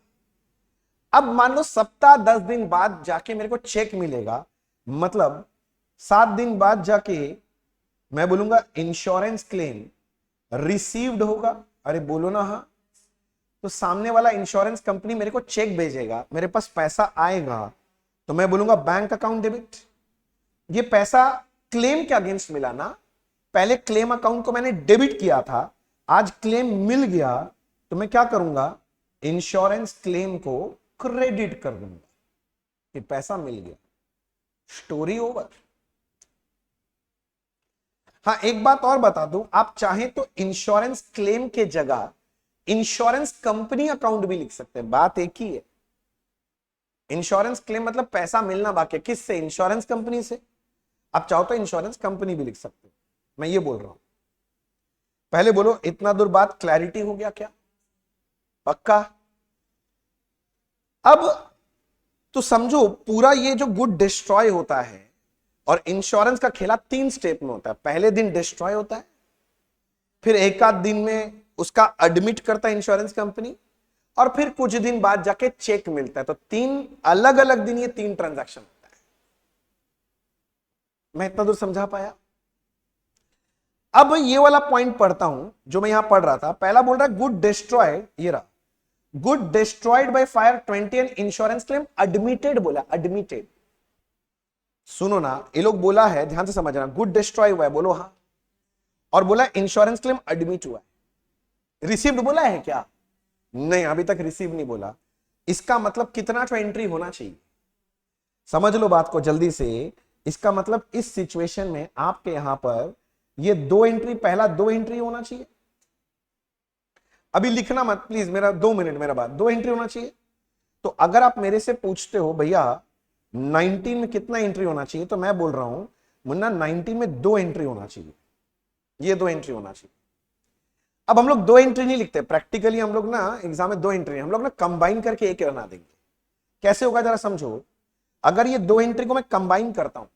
अब मान लो सप्ताह 10 दिन बाद जाके मेरे को चेक मिलेगा, मतलब 7 दिन बाद जाके मैं बोलूंगा इंश्योरेंस क्लेम रिसीव्ड होगा। अरे बोलो ना हाँ। तो सामने वाला इंश्योरेंस कंपनी मेरे को चेक भेजेगा, मेरे पास पैसा आएगा, तो मैं बोलूंगा बैंक अकाउंट डेबिट। ये पैसा क्लेम के अगेंस्ट मिला ना, पहले क्लेम अकाउंट को मैंने डेबिट किया था, आज क्लेम मिल गया तो मैं क्या करूंगा? इंश्योरेंस क्लेम को क्रेडिट कर दूंगा कि पैसा मिल गया। Story over. हाँ एक बात और बता दूं, आप चाहें तो इंश्योरेंस क्लेम के जगह इंश्योरेंस कंपनी अकाउंट भी लिख सकते हैं, बात एक ही है। इंश्योरेंस क्लेम मतलब पैसा मिलना बाकी है, किससे? इंश्योरेंस कंपनी से। आप चाहो तो इंश्योरेंस कंपनी भी लिख सकते हो, मैं ये बोल रहा हूं। पहले बोलो इतना दूर बात क्लैरिटी हो गया क्या? पक्का? अब तो समझो पूरा ये जो गुड डिस्ट्रॉय होता है और इंश्योरेंस का खेला 3 स्टेप में होता है। पहले दिन डिस्ट्रॉय होता है, फिर एक आध दिन में उसका एडमिट करता है इंश्योरेंस कंपनी, और फिर कुछ दिन बाद जाके चेक मिलता है। तो 3 अलग अलग दिन ये 3 ट्रांजैक्शन होता है। मैं इतना दूर समझा पाया? अब ये वाला पॉइंट पढ़ता हूं जो मैं यहां पढ़ रहा था। पहला बोल रहा है गुड डिस्ट्रॉयड, ये रहा, good destroyed by fire 20 and insurance claim admitted, बोला एडमिटेड। सुनो ना, ये लोग बोला है, ध्यान से समझना, गुड डिस्ट्रॉय हुआ है, बोलो हाँ, और बोला इंश्योरेंस क्लेम एडमिट हुआ है। रिसीव्ड बोला है क्या? नहीं, अभी तक रिसीव नहीं बोला। इसका मतलब कितना तो एंट्री होना चाहिए? समझ लो बात को जल्दी से। इसका मतलब इस सिचुएशन में आपके यहां पर ये 2 एंट्री, पहला 2 एंट्री होना चाहिए। अभी लिखना मत प्लीज, मेरा 2 मिनट, मेरा बात, 2 एंट्री होना चाहिए। तो अगर आप मेरे से पूछते हो भैया 19 में कितना एंट्री होना चाहिए, तो मैं बोल रहा हूं मुन्ना 19 में 2 एंट्री होना चाहिए, ये 2 एंट्री होना चाहिए। अब हम लोग 2 एंट्री नहीं लिखते प्रैक्टिकली, हम लोग ना एग्जाम में 2 एंट्री, हम लोग ना कंबाइन करके एक बना देंगे। कैसे होगा जरा समझो। अगर ये 2 एंट्री को मैं कंबाइन करता हूं,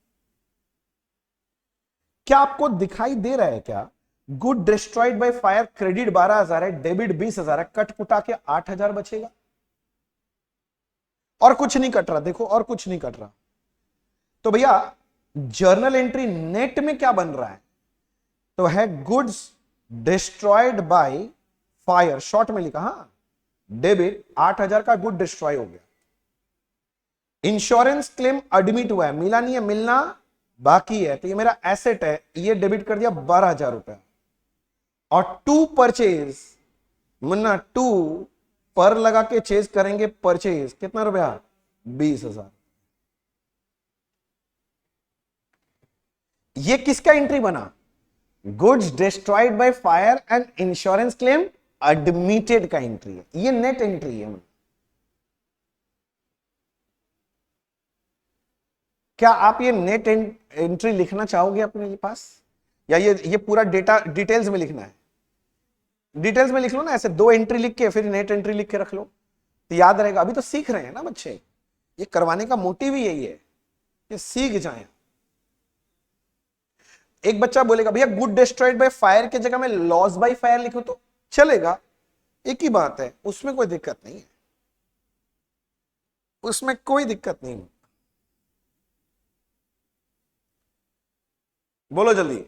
क्या आपको दिखाई दे रहा है क्या? Good destroyed by fire credit 12,000 है, डेबिट 20,000 है, कट कुटा के 8,000 बचेगा, और कुछ नहीं कट रहा। देखो और कुछ नहीं कट रहा। तो भैया जर्नल एंट्री नेट में क्या बन रहा है? तो है goods destroyed by fire, short में लिखा, हाँ, डेबिट 8,000 का गुड डिस्ट्रॉय हो गया। इंश्योरेंस क्लेम एडमिट हुआ है, मिला नहीं है, मिलना बाकी है, तो ये मेरा एसेट है, ये डेबिट कर दिया 12,000 रुपया। और टू परचेज, मुन्ना 2 पर लगा के चेज करेंगे, परचेज कितना रुपया? 20,000। ये किसका एंट्री बना? Goods destroyed by fire and insurance claim admitted का एंट्री है, ये नेट एंट्री है। क्या आप ये नेट एंट्री लिखना चाहोगे अपने पास, या ये पूरा डेटा डिटेल्स में लिखना है? डिटेल्स में लिख लो ना, ऐसे 2 एंट्री लिख के फिर नेट एंट्री लिख के रख लो तो याद रहेगा। अभी तो सीख रहे हैं ना बच्चे, ये करवाने का मोटिव ही यही है कि सीख जाएं। एक बच्चा बोलेगा भैया गुड डिस्ट्रॉयड बाय फायर की जगह में लॉस बाय फायर लिखो तो चलेगा, एक ही बात है, उसमें कोई दिक्कत नहीं है, उसमें कोई दिक्कत नहीं है। बोलो जल्दी।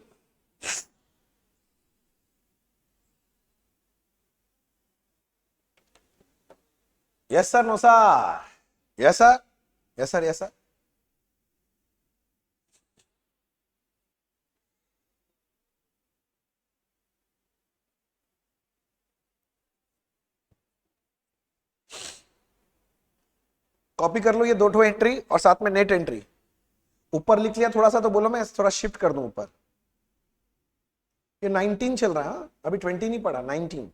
Yes sir, no sir, yes sir, yes sir, yes sir. Copy कर लो ये 2 एंट्री और साथ में नेट एंट्री। ऊपर लिख लिया थोड़ा सा तो बोलो मैं थोड़ा शिफ्ट कर दूं ऊपर। ये 19 चल रहा है, अभी 20 नहीं पड़ा, 19।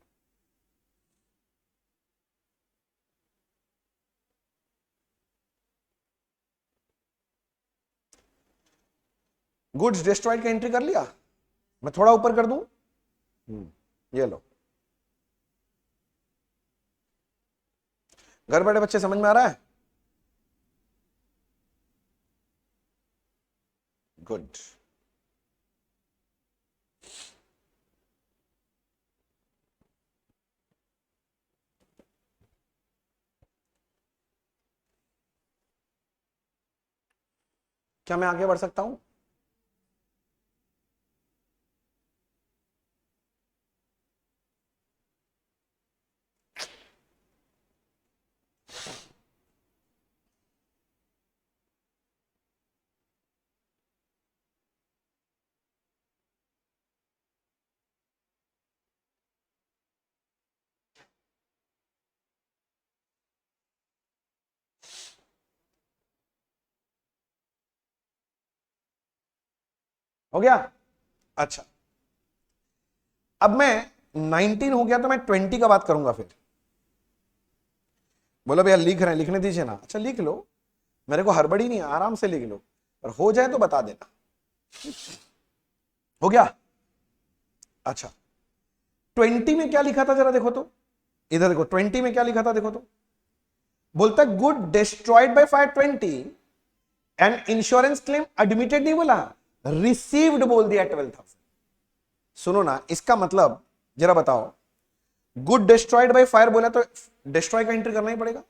गुड्स डिस्ट्रॉयड का एंट्री कर लिया, मैं थोड़ा ऊपर कर दूं। ये लो, घर बैठे बच्चे समझ में आ रहा है? गुड। क्या मैं आगे बढ़ सकता हूं? हो गया? अच्छा, अब मैं 19 हो गया तो मैं 20 का बात करूंगा फिर। बोलो भैया लिख रहे हैं, लिखने दीजिए ना। अच्छा लिख लो, मेरे को हड़बड़ी नहीं है, आराम से लिख लो, और हो जाए तो बता देना। हो गया? अच्छा, 20 में क्या लिखा था जरा देखो तो, इधर देखो 20 में क्या लिखा था देखो तो। बोलता है good destroyed by fire 20 and insurance claim admitted नहीं बोला, रिसीव्ड बोल दिया 12,000। सुनो ना, इसका मतलब जरा बताओ, गुड डिस्ट्रॉयड बाय फायर बोला तो डिस्ट्रॉय का एंट्री करना ही पड़ेगा।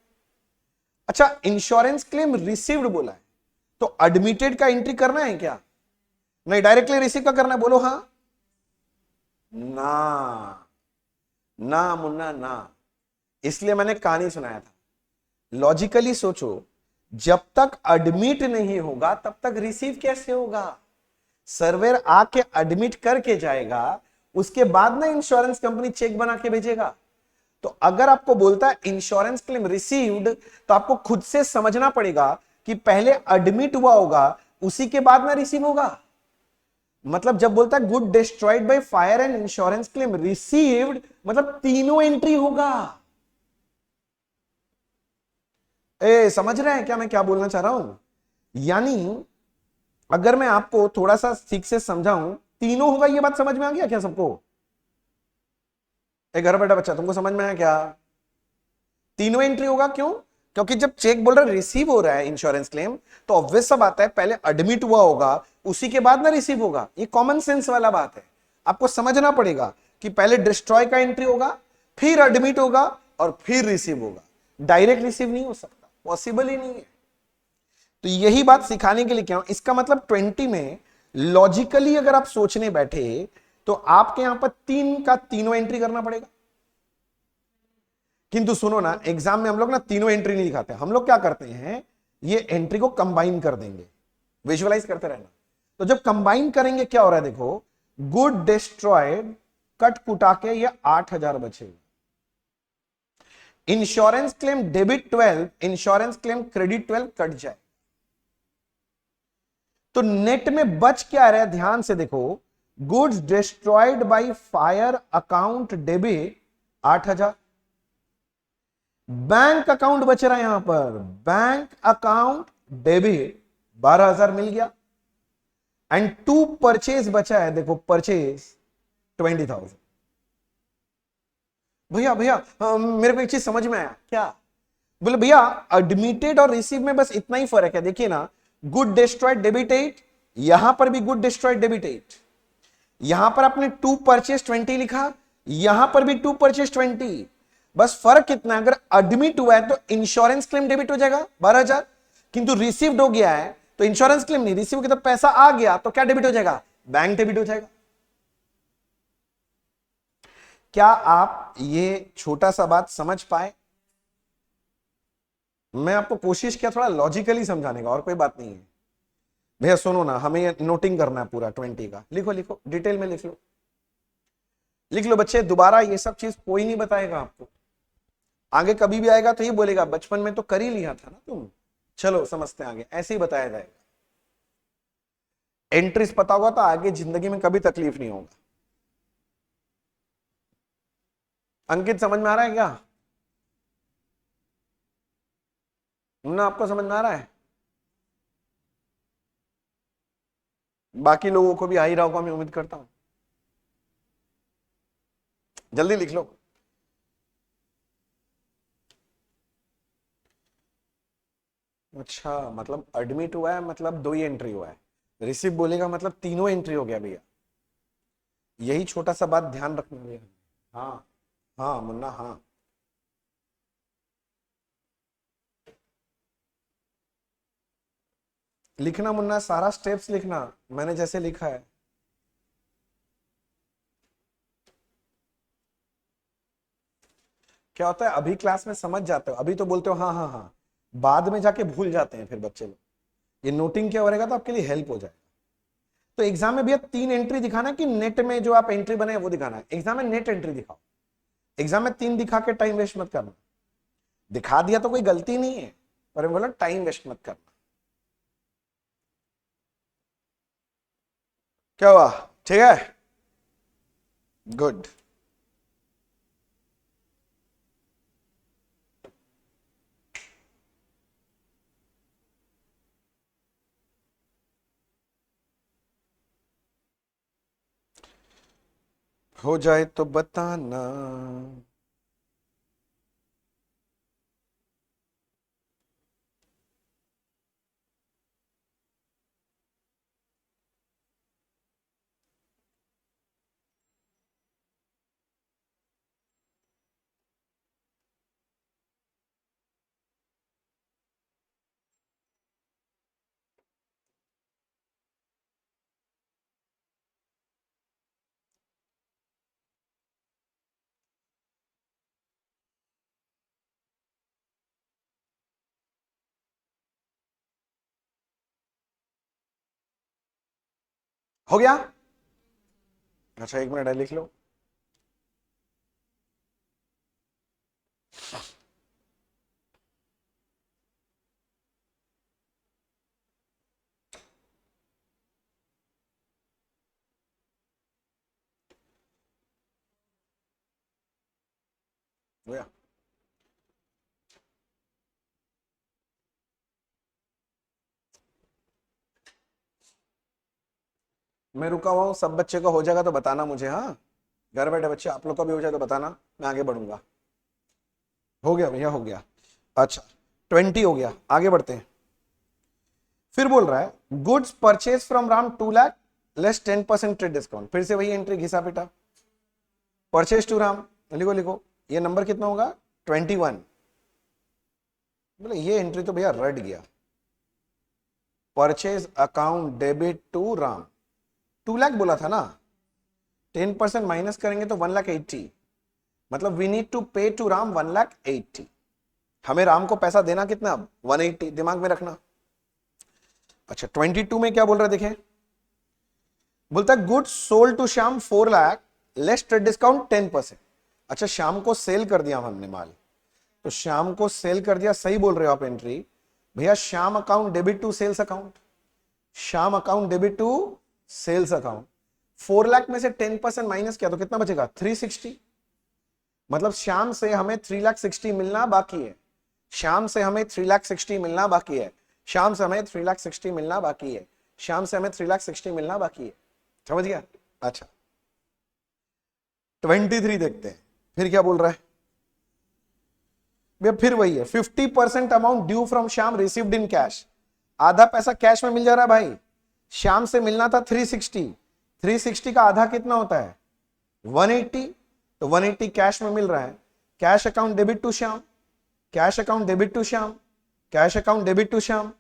अच्छा, इंश्योरेंस क्लेम रिसीव्ड बोला है तो एडमिटेड का एंट्री करना है क्या? नहीं, डायरेक्टली रिसीव का करना है, बोलो हाँ ना। ना मुन्ना ना, इसलिए मैंने कहानी सुनाया था। लॉजिकली सोचो, जब तक एडमिट नहीं होगा तब तक रिसीव कैसे होगा? सर्वेयर आके एडमिट करके जाएगा, उसके बाद ना इंश्योरेंस कंपनी चेक बना के भेजेगा। तो अगर आपको बोलता है इंश्योरेंस क्लेम रिसीव्ड, तो आपको खुद से समझना पड़ेगा कि पहले एडमिट हुआ होगा, उसी के बाद ना रिसीव होगा। मतलब जब बोलता है good destroyed by fire and insurance claim received, मतलब तीनों एंट्री होगा। समझ रहे हैं क्या मैं क्या बोलना चाह रहा हूं? यानी अगर मैं आपको थोड़ा सा ठीक से समझाऊं, तीनों होगा, ये बात समझ में आ गया क्या सबको? घर बैठा बच्चा, तुमको समझ में आया क्या? तीनों एंट्री होगा, क्यों? क्योंकि जब चेक बोल रहा रिसीव हो रहा है इंश्योरेंस क्लेम, तो ऑब्वियस सा बात है पहले एडमिट हुआ होगा, उसी के बाद ना रिसीव होगा। ये कॉमन सेंस वाला बात है, आपको समझना पड़ेगा कि पहले डिस्ट्रॉय का एंट्री होगा, फिर एडमिट होगा और फिर रिसीव होगा। डायरेक्ट रिसीव नहीं हो सकता, पॉसिबल ही नहीं है। तो यही बात सिखाने के लिए क्या, इसका मतलब 20 में लॉजिकली अगर आप सोचने बैठे तो आपके यहां पर 3 का तीनों एंट्री करना पड़ेगा। किंतु सुनो ना, एग्जाम में हम लोग ना तीनों एंट्री नहीं दिखाते, हम लोग क्या करते हैं, ये एंट्री को कंबाइन कर देंगे। विजुअलाइज करते रहना। तो जब कंबाइन करेंगे क्या हो रहा है देखो, गुड डिस्ट्रॉयड कट कुटा के ये 8,000 बचेगा। Insurance claim debit 12, insurance claim credit 12 cut जाए, तो नेट में बच क्या रहा है, ध्यान से देखो, goods destroyed by fire account debit 8,000, bank account बच रहा है यहां पर, बैंक अकाउंट डेबिट 12,000 मिल गया, एंड टू परचेज बचा है, देखो परचेज 20,000। भैया भैया मेरे को एक चीज समझ में आया। क्या? बोले भैया एडमिटेड और रिसीव में बस इतना ही फर्क है। देखिए ना, गुड डिस्ट्रॉयड डेबिटेड, यहां पर भी गुड डिस्ट्रॉयड डेबिटेड। यहां पर आपने टू परचेज 20 लिखा, यहां पर भी टू परचेज 20। बस फर्क कितना है, अगर एडमिट हुआ है तो इंश्योरेंस क्लेम डेबिट हो जाएगा 12,000, किंतु रिसीव्ड हो गया है तो इंश्योरेंस क्लेम नहीं, रिसीव किया तो पैसा आ गया तो क्या डेबिट हो जाएगा? बैंक डेबिट हो जाएगा। क्या आप ये छोटा सा बात समझ पाए? मैं आपको कोशिश किया थोड़ा लॉजिकली समझाने का, और कोई बात नहीं है। भैया सुनो ना, हमें ये नोटिंग करना है पूरा 20 का। लिखो लिखो, डिटेल में लिख लो, लिख लो बच्चे। दोबारा ये सब चीज कोई नहीं बताएगा आपको, आगे कभी भी आएगा तो ये बोलेगा बचपन में तो कर ही लिया था ना तुम। चलो समझते हैं आगे, ऐसे ही बताया जाएगा। एंट्रीज पता होगा तो आगे जिंदगी में कभी तकलीफ नहीं होगा। अंकित समझ में आ रहा है क्या? ना आपको समझ में आ रहा है? बाकी लोगों को भी आ ही रहा होगा, मैं उम्मीद करता हूं। जल्दी लिख लो। अच्छा, मतलब एडमिट हुआ है मतलब 2 ही एंट्री हुआ है, रिसीव बोलेगा मतलब तीनों एंट्री हो गया भैया। यही छोटा सा बात ध्यान रखना भैया। हाँ हाँ मुन्ना, हाँ लिखना मुन्ना, सारा स्टेप्स लिखना मैंने जैसे लिखा है। क्या होता है, अभी क्लास में समझ जाते हो, अभी तो बोलते हो हाँ हाँ हाँ, बाद में जाके भूल जाते हैं फिर बच्चे लोग। ये नोटिंग क्या रहेगा तो आपके लिए हेल्प हो जाएगा। तो एग्जाम में भैया 3 एंट्री दिखाना कि नेट में जो आप एंट्री बनाए वो दिखाना है। एग्जाम में नेट एंट्री दिखाओ, एग्जाम में 3 दिखा के टाइम वेस्ट मत करना। दिखा दिया तो कोई गलती नहीं है, पर मैं बोला टाइम वेस्ट मत करना। क्या हुआ? ठीक है, गुड। हो जाए तो बताना। हो गया? अच्छा 1 मिनट है, लिख लो। हो गया? मैं रुका हुआ हूँ, सब बच्चे का हो जाएगा तो बताना मुझे। हाँ, घर बैठे बच्चे आप लोग का भी हो जाए तो बताना, मैं आगे बढ़ूंगा। हो गया भैया, हो गया। अच्छा 20 हो गया, आगे बढ़ते हैं। फिर बोल रहा है goods purchase from Ram 2 lakh less 10% trade discount. फिर से वही एंट्री घिसा पिटा। परचेज टू राम, लिखो लिखो, ये नंबर कितना होगा? 21। बोले ये एंट्री तो भैया रट गया। Purchase account debit to Ram, 2 lakh बोला था ना, 10% माइनस करेंगे तो 1,80,000, मतलब we need to pay to Ram 1,80,000। हमें राम को पैसा देना कितना? 180, दिमाग में रखना। अच्छा 22 में क्या बोल रहा है देखें, बोलता है goods sold to Shyam 4 lakh less trade discount 10%। अच्छा श्याम को सेल कर दिया हमने माल, तो श्याम को सेल कर दिया, सही बोल रहे हो आप एंट्री भैया। Shyam account debit to sales account, Shyam account debit to sales account. 4 lakh में से 10% माइनस किया तो कितना बचेगा? 360। मतलब श्याम से हमें 3,60,000 मिलना बाकी है, श्याम से हमें 3,60,000 मिलना बाकी है, श्याम से हमें 3,60,000 मिलना बाकी है, श्याम से हमें 3,60,000 मिलना बाकी है। समझ गया? अच्छा 23 देखते हैं, फिर क्या बोल रहा है। भैया फिर वही है, 50% amount due from Shyam received in cash. आधा पैसा कैश में मिल जा रहा है भाई, श्याम से मिलना था 360, 360 का आधा कितना होता है 180, तो 180 कैश में मिल रहा है। Cash account debit to Shyam, cash account debit to Shyam, cash account debit to Shyam,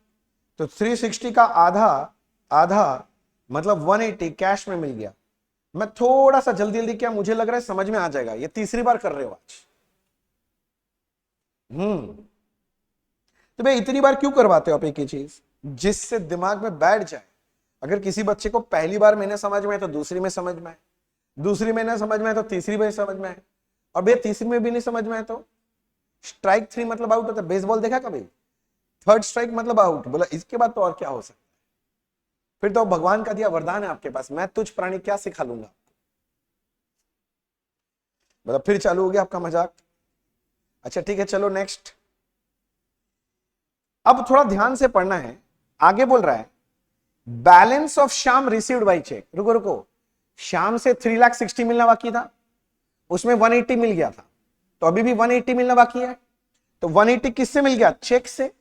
तो 360 का आधा, आधा मतलब 180 कैश में मिल गया। मैं थोड़ा सा जल्दी जल्दी किया, मुझे लग रहा है समझ में आ जाएगा, ये तीसरी बार कर रहे हो आज। तो भाई इतनी बार क्यों करवाते हो आप एक ही चीज, जिससे दिमाग में बैठ जाए। अगर किसी बच्चे को पहली बार मैंने समझ में है तो दूसरी में समझ में है, दूसरी में ना समझ में है तो तीसरी में समझ में है, और भैया तीसरी में भी नहीं समझ में है तो स्ट्राइक 3 मतलब आउट होता है। बेसबॉल देखा कभी, थर्ड स्ट्राइक मतलब आउट, बोला इसके बाद तो और क्या हो सकता है। फिर तो भगवान का दिया वरदान है आपके पास, मैं तुझ प्राणी क्या सिखा लूंगा। मतलब फिर चालू हो गया आपका मजाक। अच्छा ठीक है, चलो नेक्स्ट। अब थोड़ा ध्यान से पढ़ना है, आगे बोल रहा है balance of Shyam received by cheque. रुको रुको, श्याम से 3,60,000 मिलना बाकी था, उसमें 180 मिल गया था, तो अभी भी 180 मिलना बाकी है। तो 180 किससे मिल गया, चेक से।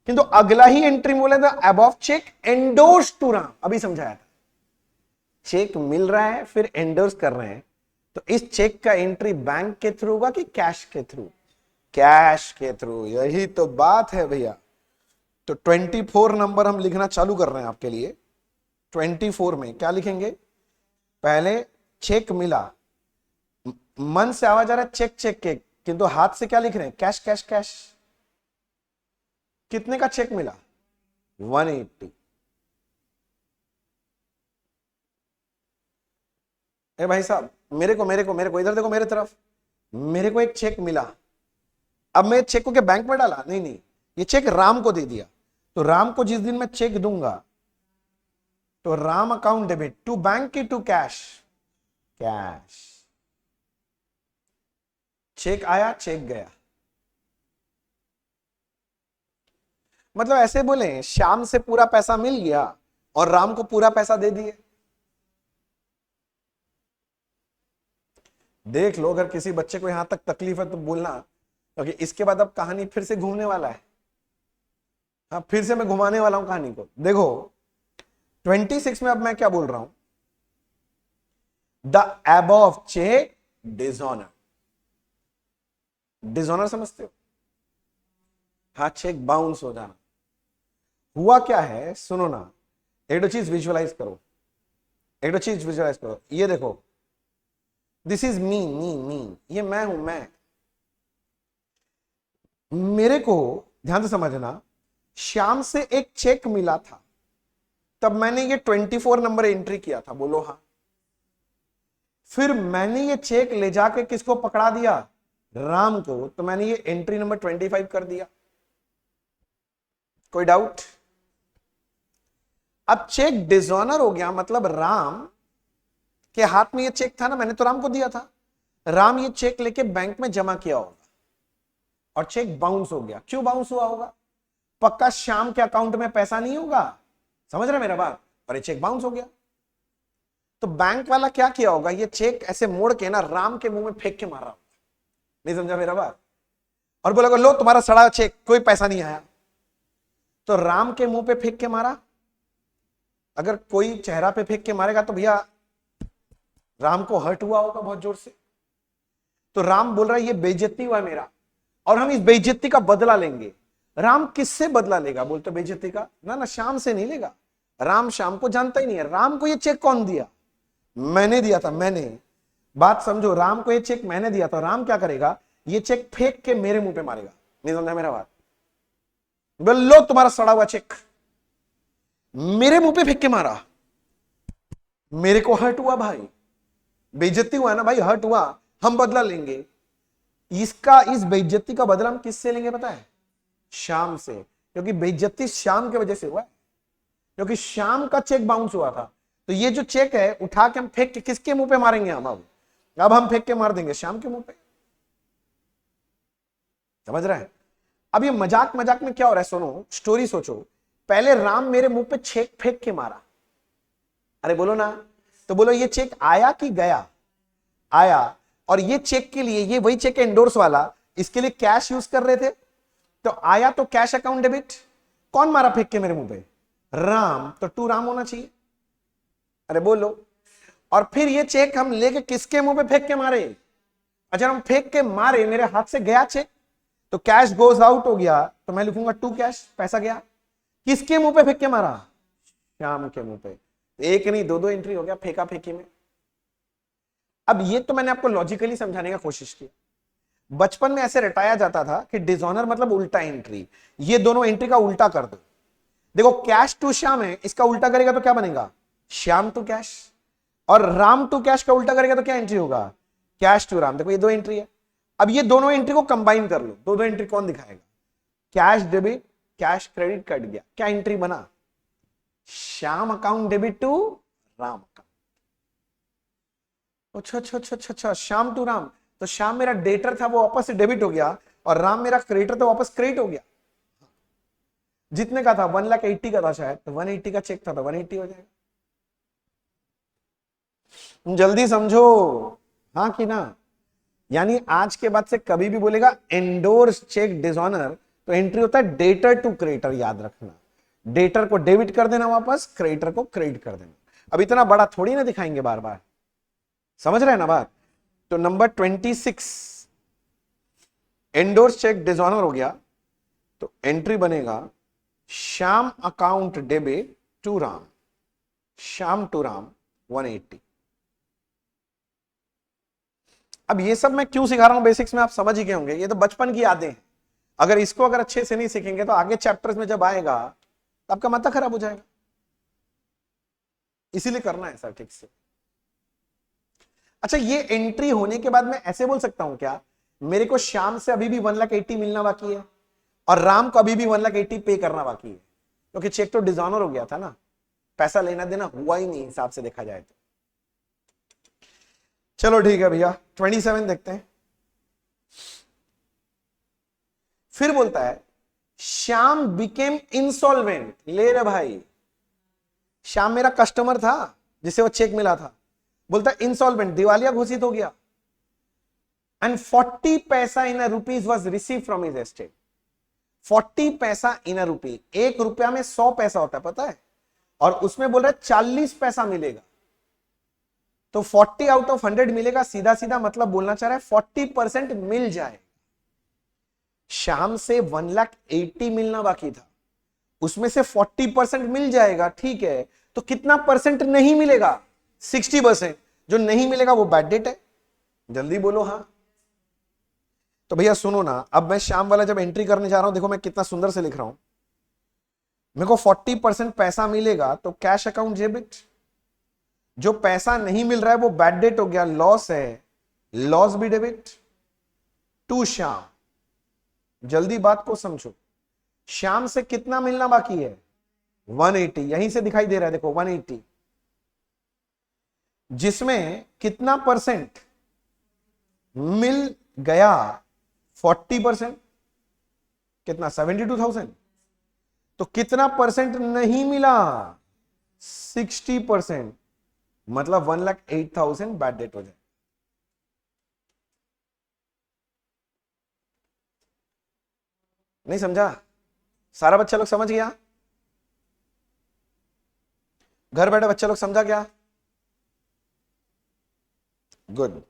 किंतु अगला ही एंट्री बोले था above cheque endorse to Ram, अभी समझाया था। चेक मिल रहा है फिर एंडोर्स कर रहे हैं, तो इस चेक का एंट्री बैंक के थ्रू होगा कि कैश के थ्रू, कैश के थ्रू। यही तो बात है भैया। तो 24 नंबर हम लिखना चालू कर रहे हैं आपके लिए। 24 में क्या लिखेंगे, पहले चेक मिला, मन से आवाज आ रहा है चेक चेक के, किंतु हाथ से क्या लिख रहे हैं, कैश कैश कैश। कितने का चेक मिला, 180। ए भाई साहब मेरे को इधर देखो, मेरे तरफ, मेरे को एक चेक मिला। अब मैं चेक को के बैंक में डाला, नहीं नहीं, ये चेक राम को दे दिया। तो राम को जिस दिन मैं चेक दूंगा तो Ram account debit to bank की टू कैश, कैश। चेक आया चेक गया। मतलब ऐसे बोले श्याम से पूरा पैसा मिल गया और राम को पूरा पैसा दे दिए। देख लो, अगर किसी बच्चे को यहां तक तकलीफ है तो बोलना, क्योंकि इसके बाद अब कहानी फिर से घूमने वाला है। हाँ फिर से मैं घुमाने वाला हूं कहानी को। देखो 26 में अब मैं क्या बोल रहा हूं, the above cheque dishonour. Dishonour समझते हो, हाँ चेक बाउंस हो जाना। हुआ क्या है सुनो ना, एक दो चीज विजुअलाइज करो, एक दो चीज विजुअलाइज करो। ये देखो, दिस इज मी मी मी, ये मैं हूं मैं। मेरे को ध्यान से समझना, श्याम से एक चेक मिला था, तब मैंने ये 24 नंबर एंट्री किया था, बोलो हाँ। फिर मैंने ये चेक ले जाके किसको पकड़ा दिया, राम को, तो मैंने ये एंट्री नंबर 25 कर दिया। कोई डाउट? अब चेक डिसऑनर हो गया, मतलब राम के हाथ में ये चेक था ना, मैंने तो राम को दिया था, राम ये चेक लेके बैंक में जमा किया होगा और चेक बाउंस हो गया। क्यों बाउंस हुआ होगा, पक्का श्याम के अकाउंट में पैसा नहीं होगा, समझ रहे मेरा बात, और ये चेक बाउंस हो गया। तो बैंक वाला क्या किया होगा, ये चेक ऐसे मोड़ के ना राम के मुंह में फेंक के मारा होगा। नहीं समझा मेरा बात? और बोला लो तुम्हारा सड़ा चेक, कोई पैसा नहीं आया। तो राम के मुंह पे फेंक के मारा। अगर कोई चेहरा पे फेंक के मारेगा तो भैया राम को हर्ट हुआ होगा बहुत जोर से। तो राम बोल रहा है ये बेइज्जती हुआ मेरा, और हम इस बेइज्जती का बदला लेंगे। राम किससे बदला लेगा, बोलते बेइज्जती का? ना ना, श्याम से नहीं लेगा। राम श्याम को जानता ही नहीं है। राम को ये चेक कौन दिया, मैंने दिया था, मैंने। बात समझो, राम को ये चेक मैंने दिया था। राम क्या करेगा, ये चेक फेंक के मेरे मुंह पे मारेगा। नहीं समझा मेरा बात? बोल लो तुम्हारा सड़ा हुआ चेक, मेरे मुंह पे फेंक के मारा। मेरे को हर्ट हुआ भाई, बेइज्जती हुआ ना भाई, हर्ट हुआ, हम बदला लेंगे। इसका, इस बेइज्जती का बदला हम किससे लेंगे पता है? श्याम से, क्योंकि बेइज्जती श्याम की वजह से हुआ है, क्योंकि श्याम का चेक बाउंस हुआ था। तो ये जो चेक है उठा के हम फेंक के किसके मुंह पे मारेंगे हम? अब हम फेंक के मार देंगे श्याम के मुंह पे। समझ रहे हैं? अब ये मजाक मजाक में क्या हो रहा है, सुनो स्टोरी सोचो। पहले राम मेरे मुंह पे चेक फेंक के मारा, अरे बोलो ना, तो बोलो ये चेक आया कि गया? आया। और ये चेक के लिए, ये वही चेक एंडोर्स वाला इसके लिए कैश यूज कर रहे थे, तो आया तो कैश अकाउंट डेबिट। कौन मारा फेंक के मेरे मुंह पे? राम, तो टू राम होना चाहिए। अरे बोलो। और फिर ये चेक हम लेके किसके मुंह पे फेंक के मारे? अगर हम फेंक के मारे, मेरे हाथ से गया चेक, तो कैश गोज आउट हो गया, तो मैं लिखूंगा टू कैश, पैसा गया। किसके मुंह पे फेंक के मारा? श्याम के मुंह पे। एक नहीं दो एंट्री हो गया फेंका फेंकी में। अब ये तो मैंने आपको लॉजिकली समझाने का कोशिश की। बचपन में ऐसे रटाया जाता था कि डिसऑनर मतलब उल्टा एंट्री, ये दोनों एंट्री का उल्टा कर दो। देखो कैश टू श्याम है, इसका उल्टा करेगा तो क्या बनेगा? Shyam to cash. और राम टू कैश का उल्टा करेगा तो क्या एंट्री होगा? Cash to Ram. देखो ये दो एंट्री है। अब ये दोनों एंट्री को कंबाइन कर लो, दो एंट्री कौन दिखाएगा? Cash debit cash credit cut गया, क्या एंट्री बना? Shyam account debit to Ram account. अच्छा अच्छा अच्छा अच्छा अच्छा, श्याम टू राम। तो श्याम मेरा डेटर था, वो वापस से डेबिट हो गया, और राम मेरा क्रेडिटर था, वापस क्रेडिट हो गया। जितने का था 1,80,000 का था शायद, तो 180 का चेक था तो 180 हो जाएगा। जल्दी समझो, हाँ कि ना? यानी आज के बाद से कभी भी बोलेगा एंडोर्स चेक डिसऑनर, तो एंट्री होता है डेटर टू क्रेडिटर। याद रखना, डेटर को डेबिट कर देना वापस, क्रेडिटर को क्रेडिट कर देना। अब इतना बड़ा थोड़ी ना दिखाएंगे बार बार, समझ रहे हैं ना बात? तो नंबर 26 एंडोर्स चेक डिसऑनर हो गया, तो एंट्री बनेगा Shyam account debit to Ram, Shyam to Ram 180। अब ये सब मैं क्यों सिखा रहा हूं बेसिक्स में, आप समझ ही गए होंगे, ये तो बचपन की यादें हैं। अगर इसको अगर अच्छे से नहीं सीखेंगे तो आगे चैप्टर्स में जब आएगा तो आपका माथा खराब हो जाएगा। इसीलिए करना है सर ठीक से। अच्छा, ये एंट्री होने के बाद मैं ऐसे बोल सकता हूं क्या, मेरे को श्याम से अभी भी 1,80,000 मिलना बाकी है और राम को अभी भी 1,80,000 पे करना बाकी है, क्योंकि चेक तो डिसऑनर हो गया था ना, पैसा लेना देना हुआ ही नहीं हिसाब से देखा जाए तो। चलो ठीक है भैया, 27 देखते हैं। फिर बोलता है श्याम बिकेम इंसॉल्वेंट। ले रे भाई, श्याम मेरा कस्टमर था जिसे वो चेक मिला था, बोलता है इंसॉल्वेंट, दिवालिया घोषित हो गया। And 40 paisa in a rupees was receive from his estate. 40 paisa in अ रुपी, 1 रुपया में 100 पैसा होता है पता है, और उसमें बोल रहा है 40 पैसा मिलेगा, तो 40 आउट ऑफ 100 मिलेगा। सीधा सीधा मतलब बोलना चाह रहा है 40% मिल जाए। श्याम से 1,80,000 मिलना बाकी था, उसमें से 40% मिल जाएगा, ठीक है, तो कितना परसेंट नहीं मिलेगा? 60%। जो नहीं मिलेगा वो बैड डेट है। जल्दी बोलो हाँ। तो भैया सुनो ना, अब मैं श्याम वाला जब एंट्री करने जा रहा हूं, देखो मैं कितना सुंदर से लिख रहा हूं। मेरे को 40% पैसा मिलेगा तो कैश अकाउंट डेबिट, जो पैसा नहीं मिल रहा है वो बैड डेट हो गया, लॉस है, लॉस भी डेबिट टू श्याम। जल्दी बात को समझो, श्याम से कितना मिलना बाकी है? 180, यहीं से दिखाई दे रहा है देखो 180, जिसमें कितना परसेंट मिल गया? 40%। कितना? 72,000। तो कितना परसेंट नहीं मिला? 60%, मतलब 1,08,000 बैड डेट हो जाए। नहीं समझा? सारा बच्चा लोग समझ गया? घर बैठे बच्चा लोग समझा क्या? गुड।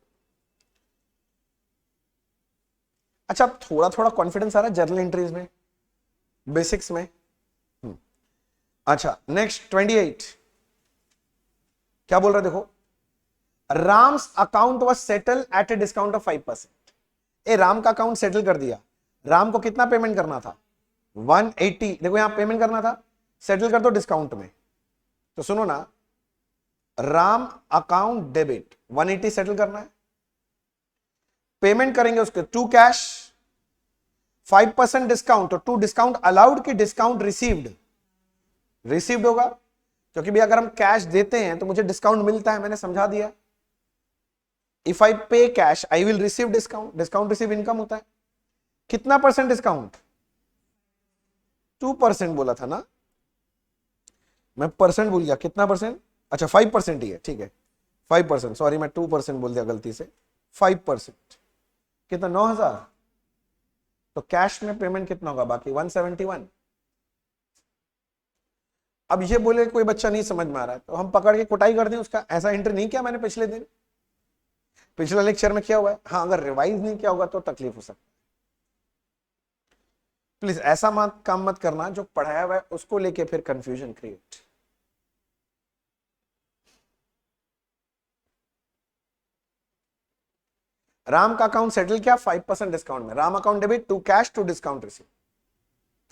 अच्छा, अब थोड़ा थोड़ा कॉन्फिडेंस आ रहा है जर्नल एंट्रीज में, बेसिक्स में। अच्छा नेक्स्ट 28 क्या बोल रहा है देखो, Ram's account was settle at a discount of 5%। ए राम का अकाउंट सेटल कर दिया, राम को कितना पेमेंट करना था? 180। देखो यहां पेमेंट करना था, सेटल कर दो डिस्काउंट में। तो सुनो ना, राम अकाउंट डेबिट 180 सेटल करना है, पेमेंट करेंगे उसके टू कैश, 5% डिस्काउंट, तो टू डिस्काउंट अलाउड की डिस्काउंट रिसीव्ड, रिसीव्ड होगा, क्योंकि भी अगर हम कैश देते हैं तो मुझे डिस्काउंट मिलता है, मैंने समझा दिया। इफ आई पे cash I will receive discount, discount receive income होता है। कितना परसेंट डिस्काउंट? 2% बोला था ना, मैं परसेंट भूल गया, कितना परसेंट? अच्छा 5% ही है, ठीक है 5%, सॉरी मैं 2% बोल दिया गलती से। 5% कितना? 9,000। तो कैश में पेमेंट कितना होगा बाकी 171। अब ये बोले कोई बच्चा नहीं समझ में आ रहा है तो हम पकड़ के कुटाई कर दें उसका। ऐसा एंट्री नहीं किया मैंने पिछले दिन, पिछले लेक्चर में किया हुआ है। हाँ, अगर रिवाइज नहीं किया होगा तो तकलीफ हो सकती है। प्लीज ऐसा काम मत करना जो पढ़ाया हुआ है उसको लेके फिर कंफ्यूजन क्रिएट। राम का अकाउंट सेटल किया 5% डिस्काउंट में। Ram account debit to cash to discount receive,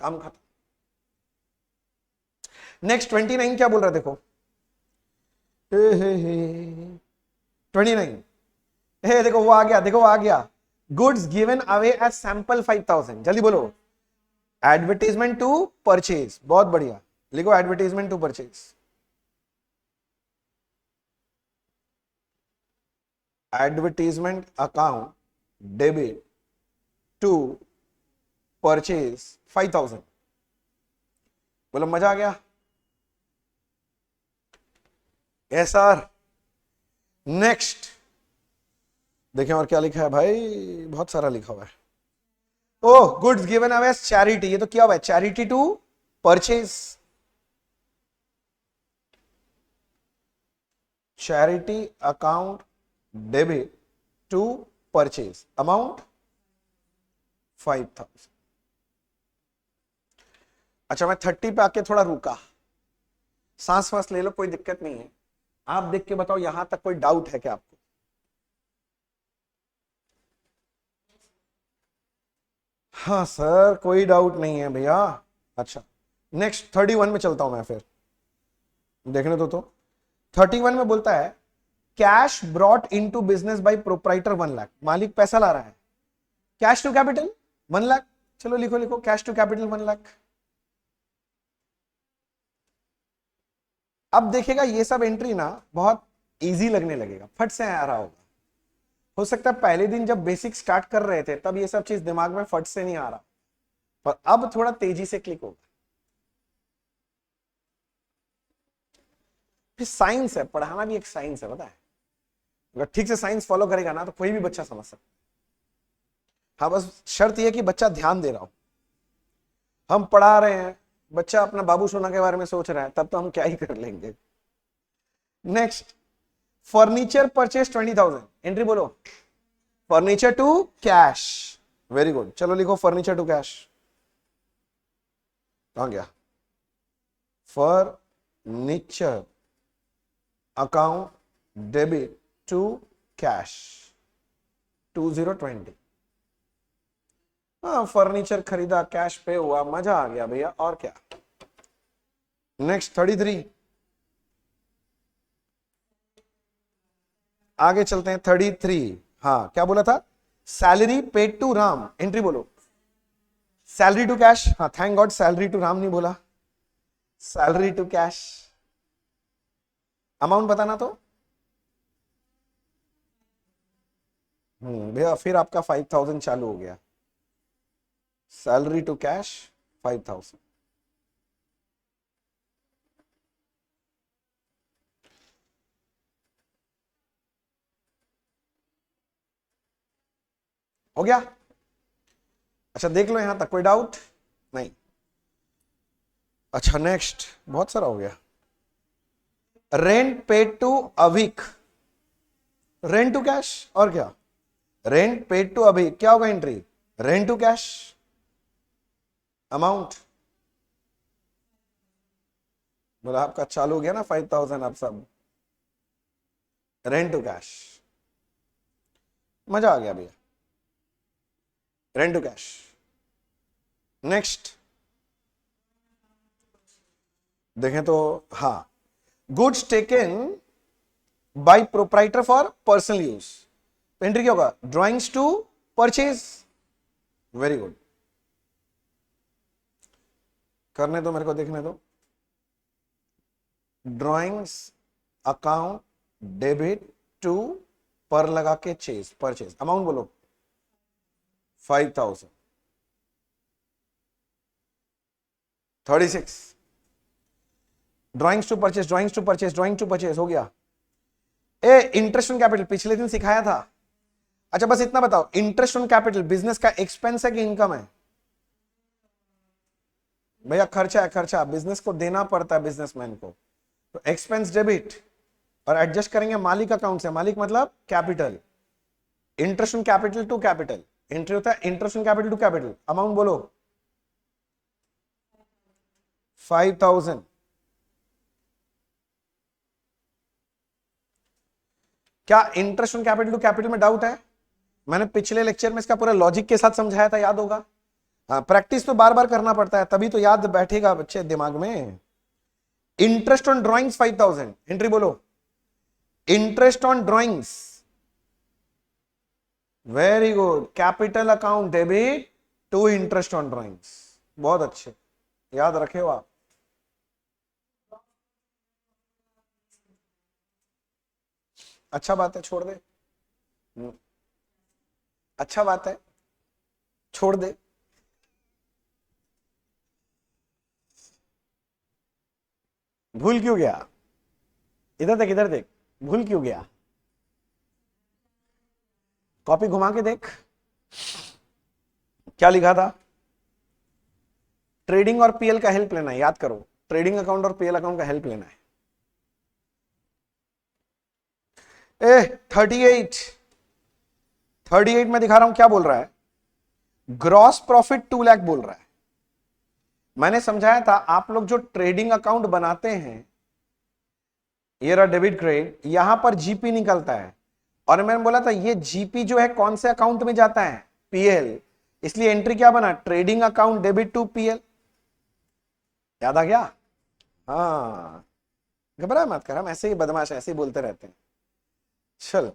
काम खत्म। नेक्स्ट 29 क्या बोल रहा है देखो, 29 हे देखो वो आ गया, देखो वो आ गया। Goods given away as sample 5000, जल्दी बोलो। एडवर्टीजमेंट टू परचेज, बहुत बढ़िया, लिखो advertisement to purchase. Advertisement account debit to purchase 5000। बोलो मजा आ गया। Yes sir. नेक्स्ट देखें और क्या लिखा है भाई, बहुत सारा लिखा हुआ है। Oh, goods given away as charity, ये तो क्या हुआ है, charity to purchase. Charity account debit to purchase, amount 5000। अच्छा, मैं 30 पे आके थोड़ा रुका, सांस वांस ले लो, कोई दिक्कत नहीं है। आप देख के बताओ यहां तक कोई डाउट है क्या आपको? हाँ सर, कोई डाउट नहीं है भैया। अच्छा, नेक्स्ट 31 में चलता हूं मैं, फिर देखने दो तो 31 में बोलता है cash brought into business by proprietor 1 lakh. मालिक पैसा ला रहा है, कैश टू कैपिटल 1 लाख। चलो लिखो लिखो, कैश टू कैपिटल 1 लाख। अब देखेगा ये सब एंट्री ना बहुत इजी लगने लगेगा, फट से आ रहा होगा। हो सकता है पहले दिन जब बेसिक स्टार्ट कर रहे थे तब ये सब चीज दिमाग में फट से नहीं आ रहा, पर अब थोड़ा तेजी से क्लिक होगा। फिर साइंस है, पढ़ाना भी एक साइंस है, पता है। अगर ठीक से साइंस फॉलो करेगा ना तो कोई भी बच्चा समझ सकता है। हाँ, बस शर्त यह कि बच्चा ध्यान दे रहा हो। हम पढ़ा रहे हैं, बच्चा अपना बाबू सोना के बारे में सोच रहा है, तब तो हम क्या ही कर लेंगे। नेक्स्ट, फर्नीचर परचेज 20,000, एंट्री बोलो। Furniture to cash, very good. चलो लिखो फर्नीचर टू कैश। कहां गया? Furniture account debit to cash 2020। हाँ, फर्नीचर खरीदा, कैश पे हुआ, मजा आ गया भैया, और क्या। नेक्स्ट 33, आगे चलते हैं। 33, हाँ क्या बोला था, salary paid to Ram, entry बोलो। सैलरी टू कैश, हाँ thank God salary to Ram नहीं बोला, सैलरी टू कैश। अमाउंट बताना तो भैया, फिर आपका 5000 चालू हो गया। Salary to cash 5000। हो गया? अच्छा देख लो यहां तक, कोई डाउट नहीं? अच्छा नेक्स्ट, बहुत सारा हो गया। Rent paid to Avik, rent to cash, और क्या, रेंट पेड टू अवीक, क्या होगा entry, rent to cash, amount. बोला आपका चालू हो गया ना 5000, आप सब रेंट टू कैश, मजा आ गया भैया, रेंट टू कैश। नेक्स्ट देखें तो, हाँ, goods taken by proprietor for personal use, तो एंट्री क्या होगा, drawings to purchase, very good. करने दो मेरे को, देखने दो। ड्राइंग्स अकाउंट डेबिट टू पर लगा के चेज, परचेज, अमाउंट बोलो 5000। 36, drawings to purchase, drawings to purchase, drawing to purchase हो गया। ए इंटरेस्ट ऑन कैपिटल पिछले दिन सिखाया था। अच्छा बस इतना बताओ, इंटरेस्ट ऑन कैपिटल बिजनेस का एक्सपेंस है कि इनकम है? भैया खर्चा है, खर्चा बिजनेस को देना पड़ता है बिजनेसमैन को, तो एक्सपेंस डेबिट और एडजस्ट करेंगे मालिक अकाउंट से। मालिक मतलब capital, interest on capital to capital, entry होता है interest on capital to capital. Amount बोलो 5000। क्या interest on capital to capital में डाउट है? मैंने पिछले लेक्चर में इसका पूरा लॉजिक के साथ समझाया था, याद होगा। हाँ, प्रैक्टिस तो बार बार करना पड़ता है तभी तो याद बैठेगा बच्चे दिमाग में। इंटरेस्ट ऑन ड्रॉइंग्स 5000, एंट्री बोलो interest on drawings. Very good, capital account debit to interest on drawings, बहुत अच्छे, याद रखे हो आप। अच्छा बात है, छोड़ दे। अच्छा बात है, छोड़ दे। भूल क्यों गया? इधर देख, इधर देख, भूल क्यों गया? कॉपी घुमा के देख, क्या लिखा था? ट्रेडिंग और पीएल का हेल्प लेना है, याद करो, ट्रेडिंग अकाउंट और पीएल अकाउंट का हेल्प लेना है। 38, 38 में दिखा रहा हूं क्या बोल रहा है, ग्रॉस प्रॉफिट 2 लाख बोल रहा है। मैंने समझाया था आप लोग जो ट्रेडिंग अकाउंट बनाते हैं, ये रहा डेबिट क्रेडिट, यहां पर जीपी निकलता है, और मैंने बोला था ये जीपी जो है कौन से अकाउंट में जाता है, पीएल, इसलिए एंट्री क्या बना, trading account debit to PL. याद आ गया? हाँ, घबरा मत कर, हम ऐसे ही बदमाश ऐसे ही बोलते रहते हैं। चल,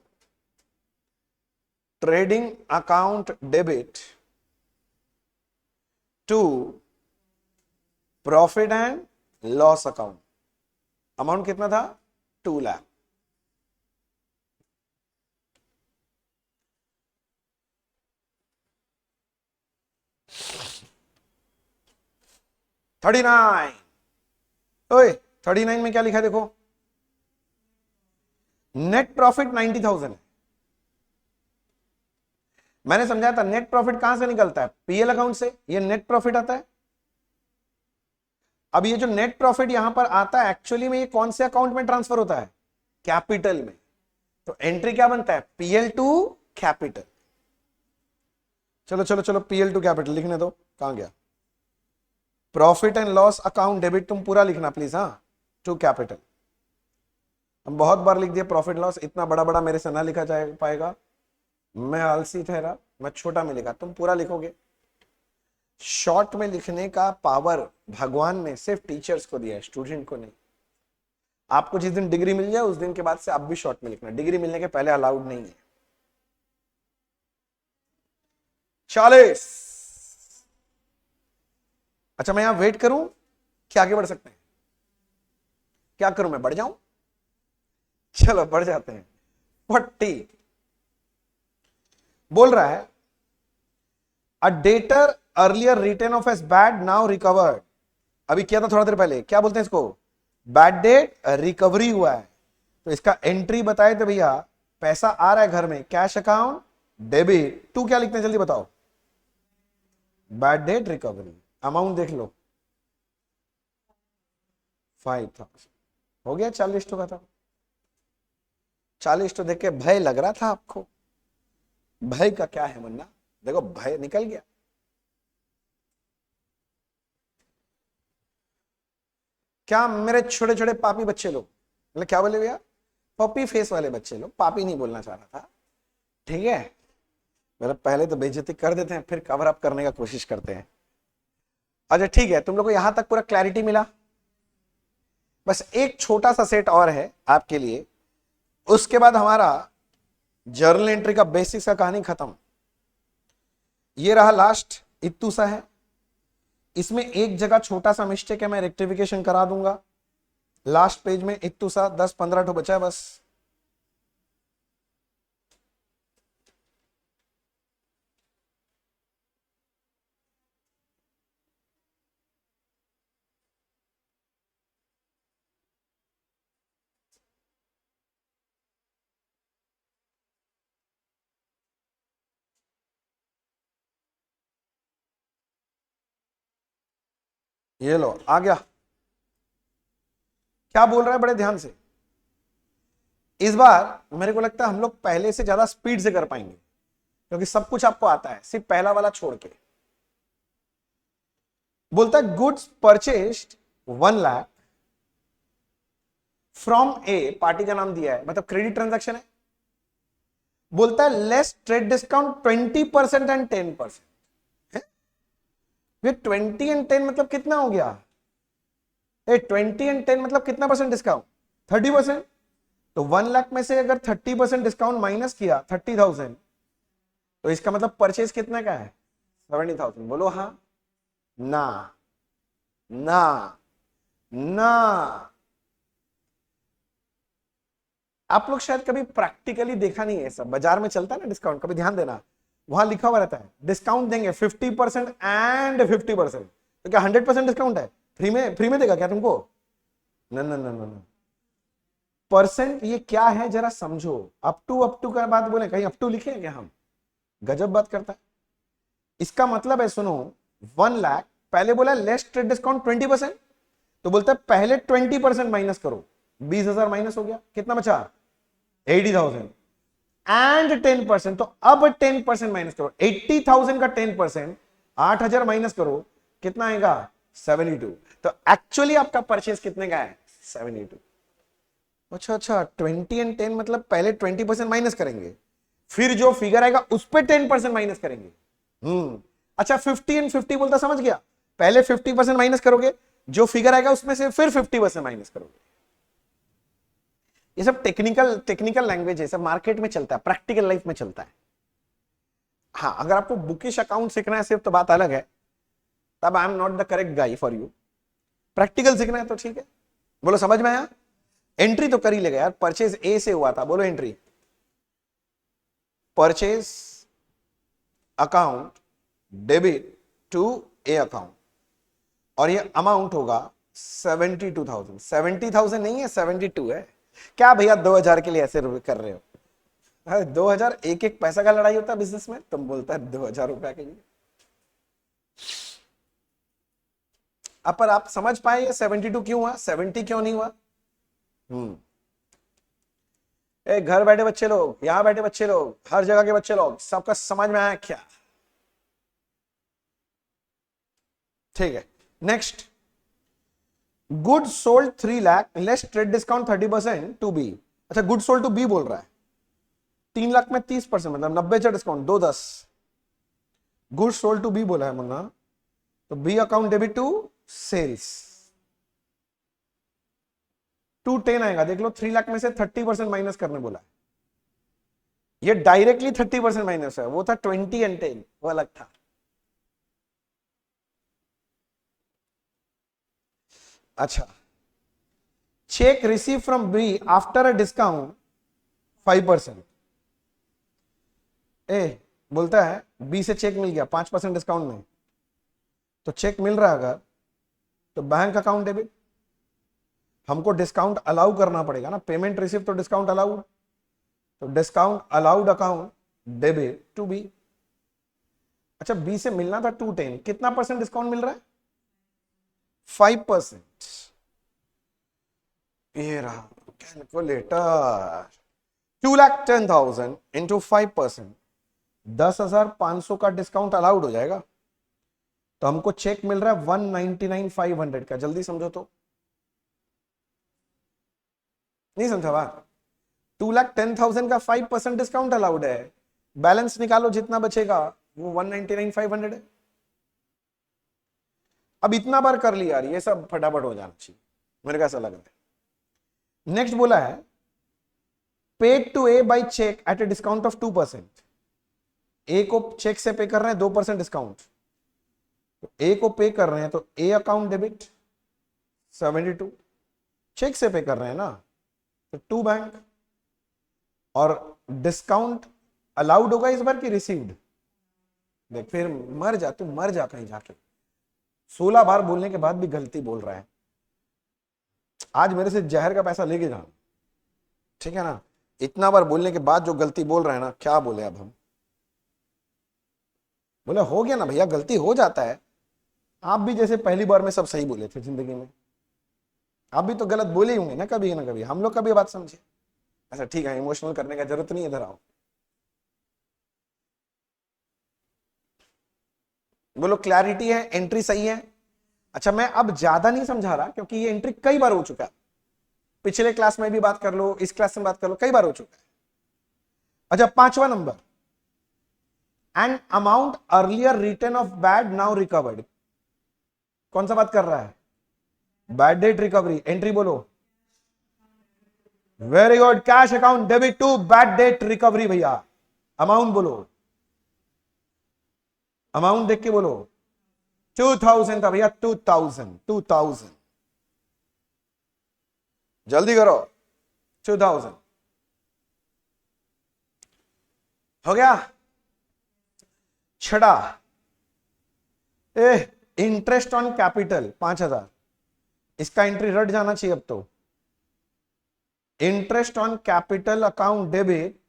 trading account debit to profit and loss account, amount कितना था, 2 लाख। थर्टी नाइन, ओए 39 में क्या लिखा है देखो, नेट प्रॉफिट 90,000 है। मैंने समझाया था नेट प्रॉफिट कहां से निकलता है, पीएल अकाउंट से, ये नेट प्रॉफिट आता है। अब ये जो नेट प्रॉफिट यहां पर आता है, एक्चुअली में ये कौन से अकाउंट में ट्रांसफर होता है, कैपिटल में। तो एंट्री क्या बनता है, पीएल टू कैपिटल। चलो चलो चलो, पीएल टू कैपिटल लिखने दो, कहां गया, profit and loss account debit, तुम पूरा लिखना प्लीज, हाँ, टू कैपिटल। हम बहुत बार लिख दिया प्रॉफिट लॉस, इतना बड़ा बड़ा मेरे से ना लिखा जाए पाएगा, मैं आलसी ठहरा, मैं छोटा में लिखा, तुम पूरा लिखोगे। शॉर्ट में लिखने का पावर भगवान ने सिर्फ टीचर्स को दिया है, स्टूडेंट को नहीं। आपको जिस दिन डिग्री मिल जाए उस दिन के बाद से आप भी शॉर्ट में लिखना, डिग्री मिलने के पहले अलाउड नहीं है। 40। अच्छा, मैं यहां वेट करूं कि आगे बढ़ सकते हैं? क्या करूं, मैं बढ़ जाऊं? चलो बढ़ जाते हैं। 40 बोल रहा है, अ debtor earlier written of S bad now recovered. अभी किया था थोड़ा देर पहले, क्या बोलते हैं इसको, बैड डेट रिकवरी हुआ है। तो इसका एंट्री बताए तो भैया, पैसा आ रहा है घर में, कैश अकाउंट डेबिट टू, क्या लिखते हैं जल्दी बताओ, बैड डेट रिकवरी। अमाउंट देख लो 5000, हो गया 40 तो का था। 40 तो देख के भय लग रहा था आपको, भय का क्या है मन्ना, देखो भय निकल गया। क्या मेरे छोटे छोटे पापी बच्चे लोग, मतलब क्या बोले भैया, पपी फेस वाले बच्चे लोग, पापी नहीं बोलना चाह रहा था, ठीक है, मतलब पहले तो बेइज्जती कर देते हैं फिर कवर अप करने का कोशिश करते हैं। अच्छा ठीक है, तुम लोग को यहां तक पूरा क्लैरिटी मिला। बस एक छोटा सा सेट और है आपके लिए, उसके बाद हमारा जर्नल एंट्री का बेसिक्स का कहानी खत्म। ये रहा लास्ट, इत्तू सा है, इसमें एक जगह छोटा सा मिस्टेक है, मैं रेक्टिफिकेशन करा दूंगा। लास्ट पेज में इत्तू सा 10-15 ठो बचा है बस। ये लो आ गया। क्या बोल रहा है बड़े ध्यान से। इस बार मेरे को लगता है हम लोग पहले से ज्यादा स्पीड से कर पाएंगे, क्योंकि सब कुछ आपको आता है, सिर्फ पहला वाला छोड़ के। बोलता है goods purchased 1 lakh from A, party का नाम दिया है, मतलब क्रेडिट ट्रांजैक्शन है। बोलता है लेस ट्रेड डिस्काउंट 20% एंड 10%। ये 20 एंड 10 मतलब कितना हो गया? 20 एंड 10 मतलब कितना परसेंट डिस्काउंट? 30%। तो 1 लाख में से अगर 30% डिस्काउंट माइनस किया 30,000, तो इसका मतलब परचेज कितना का है? 70,000। बोलो हाँ ना ना ना। आप लोग शायद कभी प्रैक्टिकली देखा नहीं है, सब बाजार में चलता है ना डिस्काउंट, कभी ध्यान देना, वहां लिखा हुआ रहता है डिस्काउंट देंगे 50% एंड 50%। तो क्या 100% डिस्काउंट है? फ्री में देगा क्या तुमको? ना ना ना ना ना। परसेंट ये क्या है जरा समझो। अप टू का बात बोले, कहीं अप टू लिखे हैं क्या हम? गजब बात करता है। इसका मतलब है सुनो, 1 लाख पहले बोला लेस ट्रेड डिस्काउंट 20%, तो बोलता है पहले 20% माइनस करो, 20,000 माइनस हो गया, कितना बचा? 80,000 एंड 10%। तो अब 10% माइनस करो, 80,000 का 10%, 8,000 माइनस करो, कितना आएगा? 72। तो एक्चुअली आपका परचेज कितने का है? 72। अच्छा अच्छा, 20 एंड 10 मतलब पहले 20% माइनस करेंगे, फिर जो फिगर आएगा उस पर 10% माइनस करेंगे। अच्छा 50 एंड 50 बोलता, समझ गया? पहले 50% माइनस करोगे, जो फिगर आएगा उसमें से फिर 50% माइनस करोगे। ये सब टेक्निकल टेक्निकल लैंग्वेज है, सब मार्केट में चलता है, प्रैक्टिकल लाइफ में चलता है। हाँ, अगर आपको बुकिश अकाउंट सीखना है सिर्फ तो बात अलग है, तब I am not the correct गाई फॉर यू। प्रैक्टिकल सीखना है तो ठीक है। बोलो समझ में आया? एंट्री तो कर ही लेगा यार, परचेज ए से हुआ था, बोलो entry. Purchase account debit to A account, और ये अमाउंट होगा 72,000। 70,000 नहीं है, 72 है। क्या भैया 2,000 के लिए ऐसे कर रहे हो? अरे 2,000 एक एक पैसा का लड़ाई होता है बिजनेस में, तुम बोलता है 2,000 रुपया के लिए। अब पर आप समझ पाए ये 72 क्यों हुआ, 70 क्यों नहीं हुआ? घर बैठे बच्चे लोग, यहां बैठे बच्चे लोग, हर जगह के बच्चे लोग, सबका समझ में आया क्या? ठीक है, next. Good sold 3 lakh less trade discount 30% to B. अच्छा, गुड सोल्ड टू बी बोल रहा है। 3 लाख में 30% मतलब 90 का discount, 2 10। Good sold to B बोला है मुन्ना, तो B account debit to sales, 210 आएगा। देख लो, 3 लाख में से 30% माइनस करने बोला है। ये डायरेक्टली 30% माइनस है, वो था 20 एंड 10, वो अलग था। अच्छा, cheque receive from B after a discount 5%। A बोलता है बी से चेक मिल गया 5% डिस्काउंट में, तो चेक मिल रहा है अगर, तो बैंक अकाउंट डेबिट। हमको डिस्काउंट अलाउ करना पड़ेगा ना, पेमेंट रिसीव तो डिस्काउंट अलाउड, तो discount allowed account debit to B. अच्छा, बी से मिलना था 210, कितना परसेंट डिस्काउंट मिल रहा है? 5%। ये रहा कैलकुलेटर, 2,10,000 इंटू 5%, 10,500 का डिस्काउंट अलाउड हो जाएगा। तो हमको चेक मिल रहा है 199,500 का। जल्दी समझो तो, नहीं समझा बात? 2,10,000 का 5% डिस्काउंट अलाउड है, बैलेंस निकालो जितना बचेगा वो 199,500 है। अब इतना बार कर लिया यार, ये सब फटाफट हो जाना चाहिए, मेरे को ऐसा लग रहा है। नेक्स्ट बोला है paid to A by cheque at a discount of 2%। A को चेक से पे कर रहे हैं 2% डिस्काउंट, तो ए को पे कर रहे हैं, तो ए अकाउंट डेबिट 72, चेक से पे कर रहे हैं ना, तो टू बैंक। और डिस्काउंट अलाउड होगा इस बार की रिसीव्ड? देख, फिर मर जा तू, मर जा कहीं जाके। 16 बार बोलने के बाद भी गलती बोल रहा है। आज मेरे से जहर का पैसा लेके जाना, ठीक है ना? इतना बार बोलने के बाद जो गलती बोल रहा है ना, क्या बोले अब हम? बोले हो गया ना भैया, गलती हो जाता है। आप भी जैसे पहली बार में सब सही बोले थे जिंदगी में, आप भी तो गलत बोले ही होंगे ना कभी, हम लोग कभी बात समझे। अच्छा ठीक है, इमोशनल करने का जरूरत नहीं, इधर आओ। बोलो क्लैरिटी है, एंट्री सही है। अच्छा मैं अब ज्यादा नहीं समझा रहा क्योंकि ये एंट्री कई बार हो चुका है, पिछले क्लास में भी बात कर लो, इस क्लास में बात कर लो, कई बार हो चुका है। अच्छा 5वां नंबर, an amount earlier written off bad now recovered, कौन सा बात कर रहा है? Bad debt recovery. एंट्री बोलो। Very good, cash account debit to bad debt recovery भैया। अमाउंट बोलो, अमाउंट देख के बोलो। 2000 था भैया, 2000 जल्दी करो। 2000 हो गया। छड़ा, इंटरेस्ट ऑन कैपिटल 5000, इसका एंट्री रट जाना चाहिए अब तो। Interest on capital account debit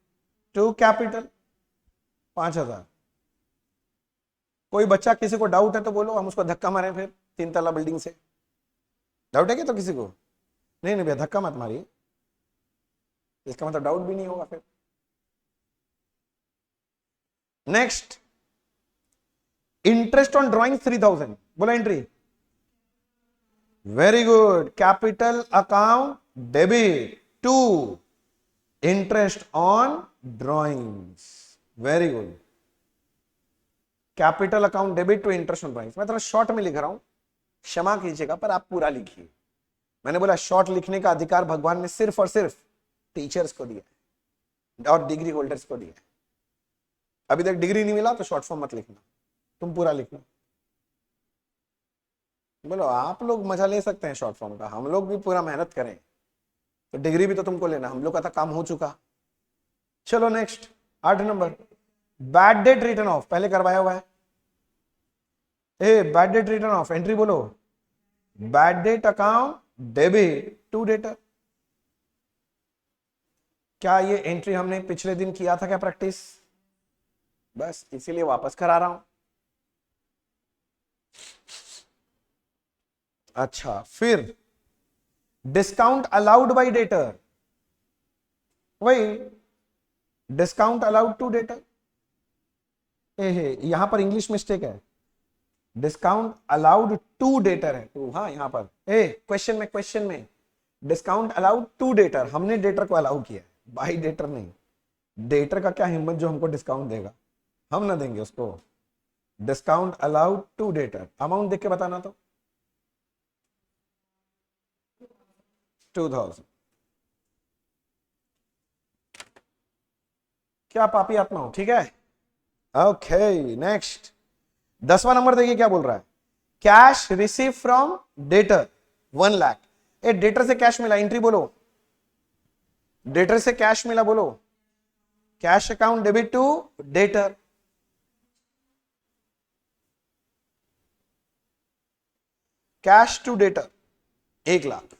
to capital 5000। कोई बच्चा किसी को डाउट है तो बोलो, हम उसको धक्का मारें फिर 3 तला बिल्डिंग से। डाउट है क्या तो किसी को? नहीं नहीं भैया धक्का मत मारिए, इसका मतलब डाउट भी नहीं होगा फिर। नेक्स्ट, इंटरेस्ट ऑन ड्रॉइंग 3000, बोला entry. Very good, capital account debit to interest on drawings, very good. Capital account debit to interest on drawings. मैं थोड़ा शॉर्ट में लिख रहा हूं, क्षमा कीजिएगा, पर आप पूरा लिखिए। मैंने बोला शॉर्ट लिखने का अधिकार भगवान ने सिर्फ और सिर्फ टीचर्स को दिया और डिग्री होल्डर्स को दिया। अभी तक डिग्री नहीं मिला तो शॉर्ट फॉर्म मत लिखना, तुम पूरा लिखना। बोलो आप लोग मजा ले सकते हैं शॉर्ट फॉर्म का, हम लोग भी पूरा मेहनत करें तो डिग्री भी तो तुमको लेना, हम लोग का तो काम हो चुका। चलो नेक्स्ट 8 नंबर, बैड डेट रिटर्न ऑफ, पहले करवाया हुआ है। Bad debt written off, entry बोलो। Bad debt account debit to debtor. क्या ये एंट्री हमने पिछले दिन किया था क्या प्रैक्टिस? बस इसीलिए वापस करा रहा हूं। अच्छा फिर डिस्काउंट अलाउड बाय डेटर, वही डिस्काउंट अलाउड टू डेटर। यहां पर इंग्लिश मिस्टेक है, डिस्काउंट अलाउड टू डेटर है टू, हाँ यहां पर क्वेश्चन में डिस्काउंट अलाउड टू डेटर, हमने डेटर को अलाउ किया, बाई डेटर नहीं। डेटर का क्या हिम्मत जो हमको डिस्काउंट देगा, हम ना देंगे उसको। Discount allowed to debtor, amount देख के बताना तो 2000। क्या पापी आत्मा हो, ठीक है। ओके नेक्स्ट 10वां नंबर देखिए क्या बोल रहा है। Cash receive from debtor 1 lakh. Debtor से कैश मिला, एंट्री बोलो। डेटर से कैश मिला बोलो। Cash account debit to debtor. Cash to debtor 1 lakh.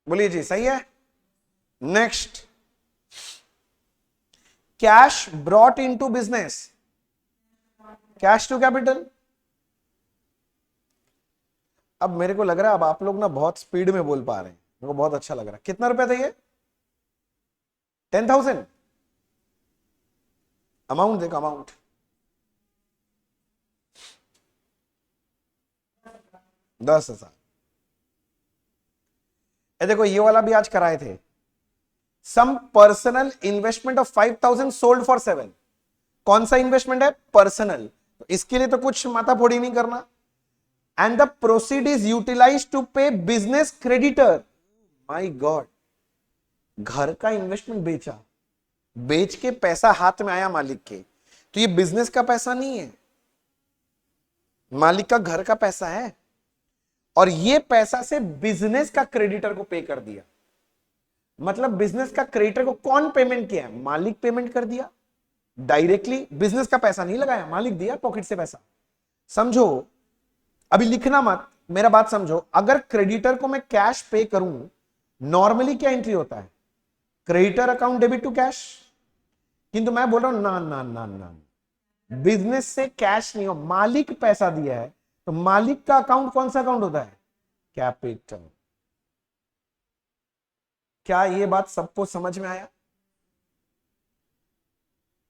बोलिए जी सही है। Next, cash brought into business, cash to capital. अब मेरे को लग रहा है अब आप लोग ना बहुत स्पीड में बोल पा रहे हैं, मेरे को बहुत अच्छा लग रहा है। कितना रुपया था ये? 10,000। अमाउंट देखो, अमाउंट 10,000। देखो ये वाला भी आज कराए थे। Some personal investment of 5,000 sold for 7। कौन सा इन्वेस्टमेंट है? पर्सनल, तो इसके लिए तो कुछ माथा फोड़ी नहीं करना। And the proceed is utilise to pay business creditor. My God, घर का इन्वेस्टमेंट बेचा, बेच के पैसा हाथ में आया मालिक के, तो ये बिजनेस का पैसा नहीं है, मालिक का घर का पैसा है। और ये पैसा से बिजनेस का क्रेडिटर को पे कर दिया। मतलब बिजनेस का क्रेडिटर को कौन पेमेंट किया है? मालिक पेमेंट कर दिया डायरेक्टली। बिजनेस का पैसा नहीं लगाया, मालिक दिया पॉकेट से पैसा। समझो, अभी लिखना मत, मेरा बात समझो। अगर क्रेडिटर को मैं कैश पे करूं, नॉर्मली क्या एंट्री होता है? Creditor account debit to cash. किंतु मैं बोल रहा हूं ना ना ना ना, बिजनेस से कैश नहीं हो, मालिक पैसा दिया है तो मालिक का अकाउंट कौन सा अकाउंट होता है? कैपिटल। क्या ये बात सबको समझ में आया?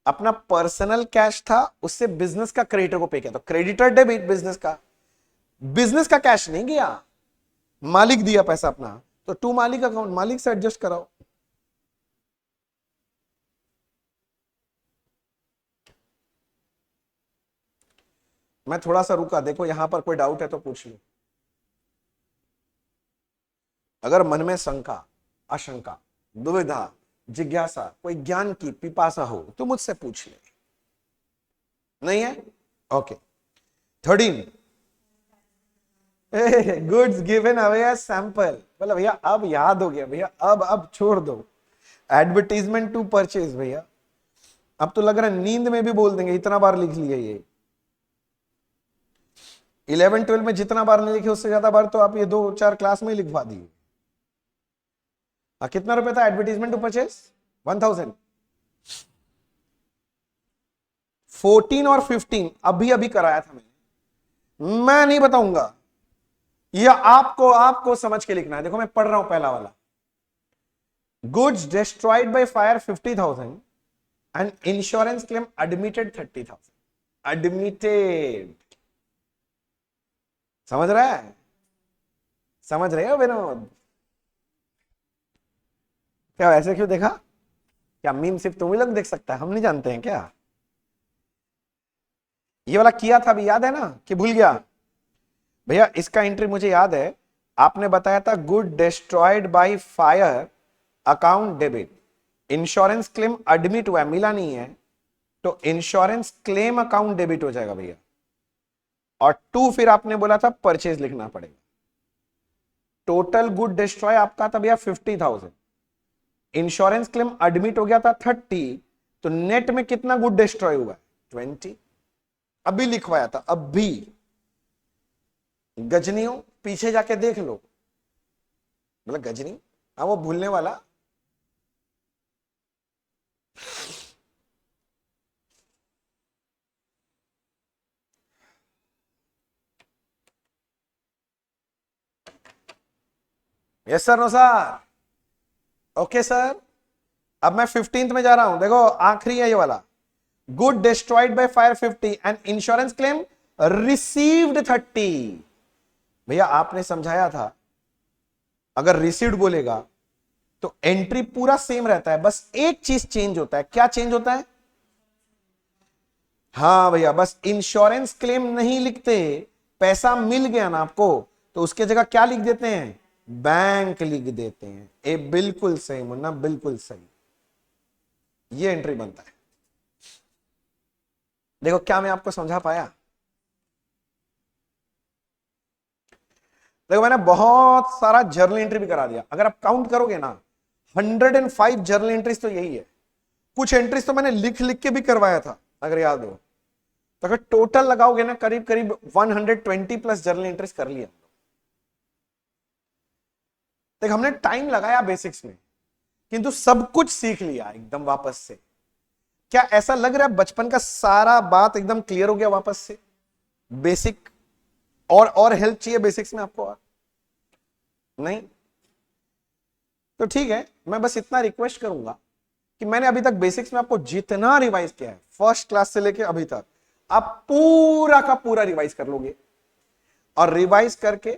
अपना पर्सनल कैश था, उससे बिजनेस का क्रेडिटर को पे किया, तो क्रेडिटर डेबिट बिजनेस का कैश नहीं गया, मालिक दिया पैसा अपना, तो टू मालिक अकाउंट, मालिक से एडजस्ट कराओ। मैं थोड़ा सा रुका, देखो यहां पर कोई डाउट है तो पूछ लो। अगर मन में शंका, आशंका, दुविधा, जिज्ञासा, कोई ज्ञान की पिपासा हो तो मुझसे पूछ ले। नहीं है? Okay. 13, goods given away as sample. बोला भैया अब याद हो गया भैया, अब छोड़ दो एडवर्टीजमेंट टू परचेज। भैया अब तो लग रहा है नींद में भी बोल देंगे, इतना बार लिख लिया ये। 11-12 में जितना बार नहीं लिखे उससे ज्यादा बार तो आप ये 2-4 क्लास में ही लिखवा दिए। कितना रुपए था एडवर्टीजमेंट टू परचेज? 1000। 14 और 15 अभी अभी कराया था मैंने, मैं नहीं बताऊंगा, यह आपको समझ के लिखना है। देखो मैं पढ़ रहा हूं पहला वाला, goods destroyed by fire 50,000 and insurance claim admitted 30,000। Admitted, समझ रहा है? समझ रहे हो विनोद? क्या ऐसे क्यों देखा? क्या मीम सिर्फ तुम ही लोग देख सकता है, हम नहीं जानते हैं क्या? ये वाला किया था अभी, याद है ना कि भूल गया? भैया इसका एंट्री मुझे याद है, आपने बताया था good destroyed by fire account debit, insurance claim admit हुआ है, मिला नहीं है, तो इंश्योरेंस क्लेम अकाउंट डेबिट हो जाएगा भैया। और 2 फिर आपने बोला था परचेज लिखना पड़ेगा। टोटल गुड डिस्ट्रॉय आपका था भैया 50,000, इंश्योरेंस क्लेम एडमिट हो गया था 30, तो नेट में कितना गुड डिस्ट्रॉय हुआ? 20। अभी लिखवाया था, अभी। गजनियों पीछे जाके देख लो, मतलब गजनी, हाँ वो भूलने वाला। Yes sir, no sir, okay sir. अब मैं 15th में जा रहा हूं, देखो आखिरी है ये वाला, good destroyed by fire 50 and insurance claim received 30। भैया आपने समझाया था अगर रिसीव्ड बोलेगा तो एंट्री पूरा सेम रहता है, बस एक चीज चेंज होता है। क्या चेंज होता है? हाँ भैया, बस इंश्योरेंस क्लेम नहीं लिखते, पैसा मिल गया ना आपको, तो उसके जगह क्या लिख देते हैं? बैंक लिख देते हैं। ए बिल्कुल सही मुन्ना, बिल्कुल सही, ये एंट्री बनता है। देखो क्या मैं आपको समझा पाया? देखो मैंने बहुत सारा जर्नल एंट्री भी करा दिया, अगर आप काउंट करोगे ना 105 जर्नल एंट्रीज तो यही है। कुछ एंट्रीज तो मैंने लिख लिख के भी करवाया था अगर याद हो, तो अगर टोटल लगाओगे ना करीब करीब 120 प्लस जर्नल एंट्रीज कर लिया। देख हमने टाइम लगाया बेसिक्स में, किंतु सब कुछ सीख लिया एकदम वापस से। क्या ऐसा लग रहा है बचपन का सारा बात एकदम क्लियर हो गया वापस से? बेसिक और हेल्प चाहिए बेसिक्स में आपको? और नहीं तो ठीक है, मैं बस इतना रिक्वेस्ट करूंगा कि मैंने अभी तक बेसिक्स में आपको जितना रिवाइज किया है फर्स्ट क्लास से लेके अभी तक, आप पूरा का पूरा रिवाइज कर लोगे, और रिवाइज करके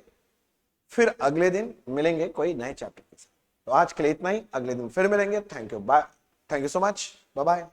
फिर अगले दिन मिलेंगे कोई नए चैप्टर के साथ। तो आज के लिए इतना ही, अगले दिन फिर मिलेंगे। Thank you, bye, thank you so much, bye bye.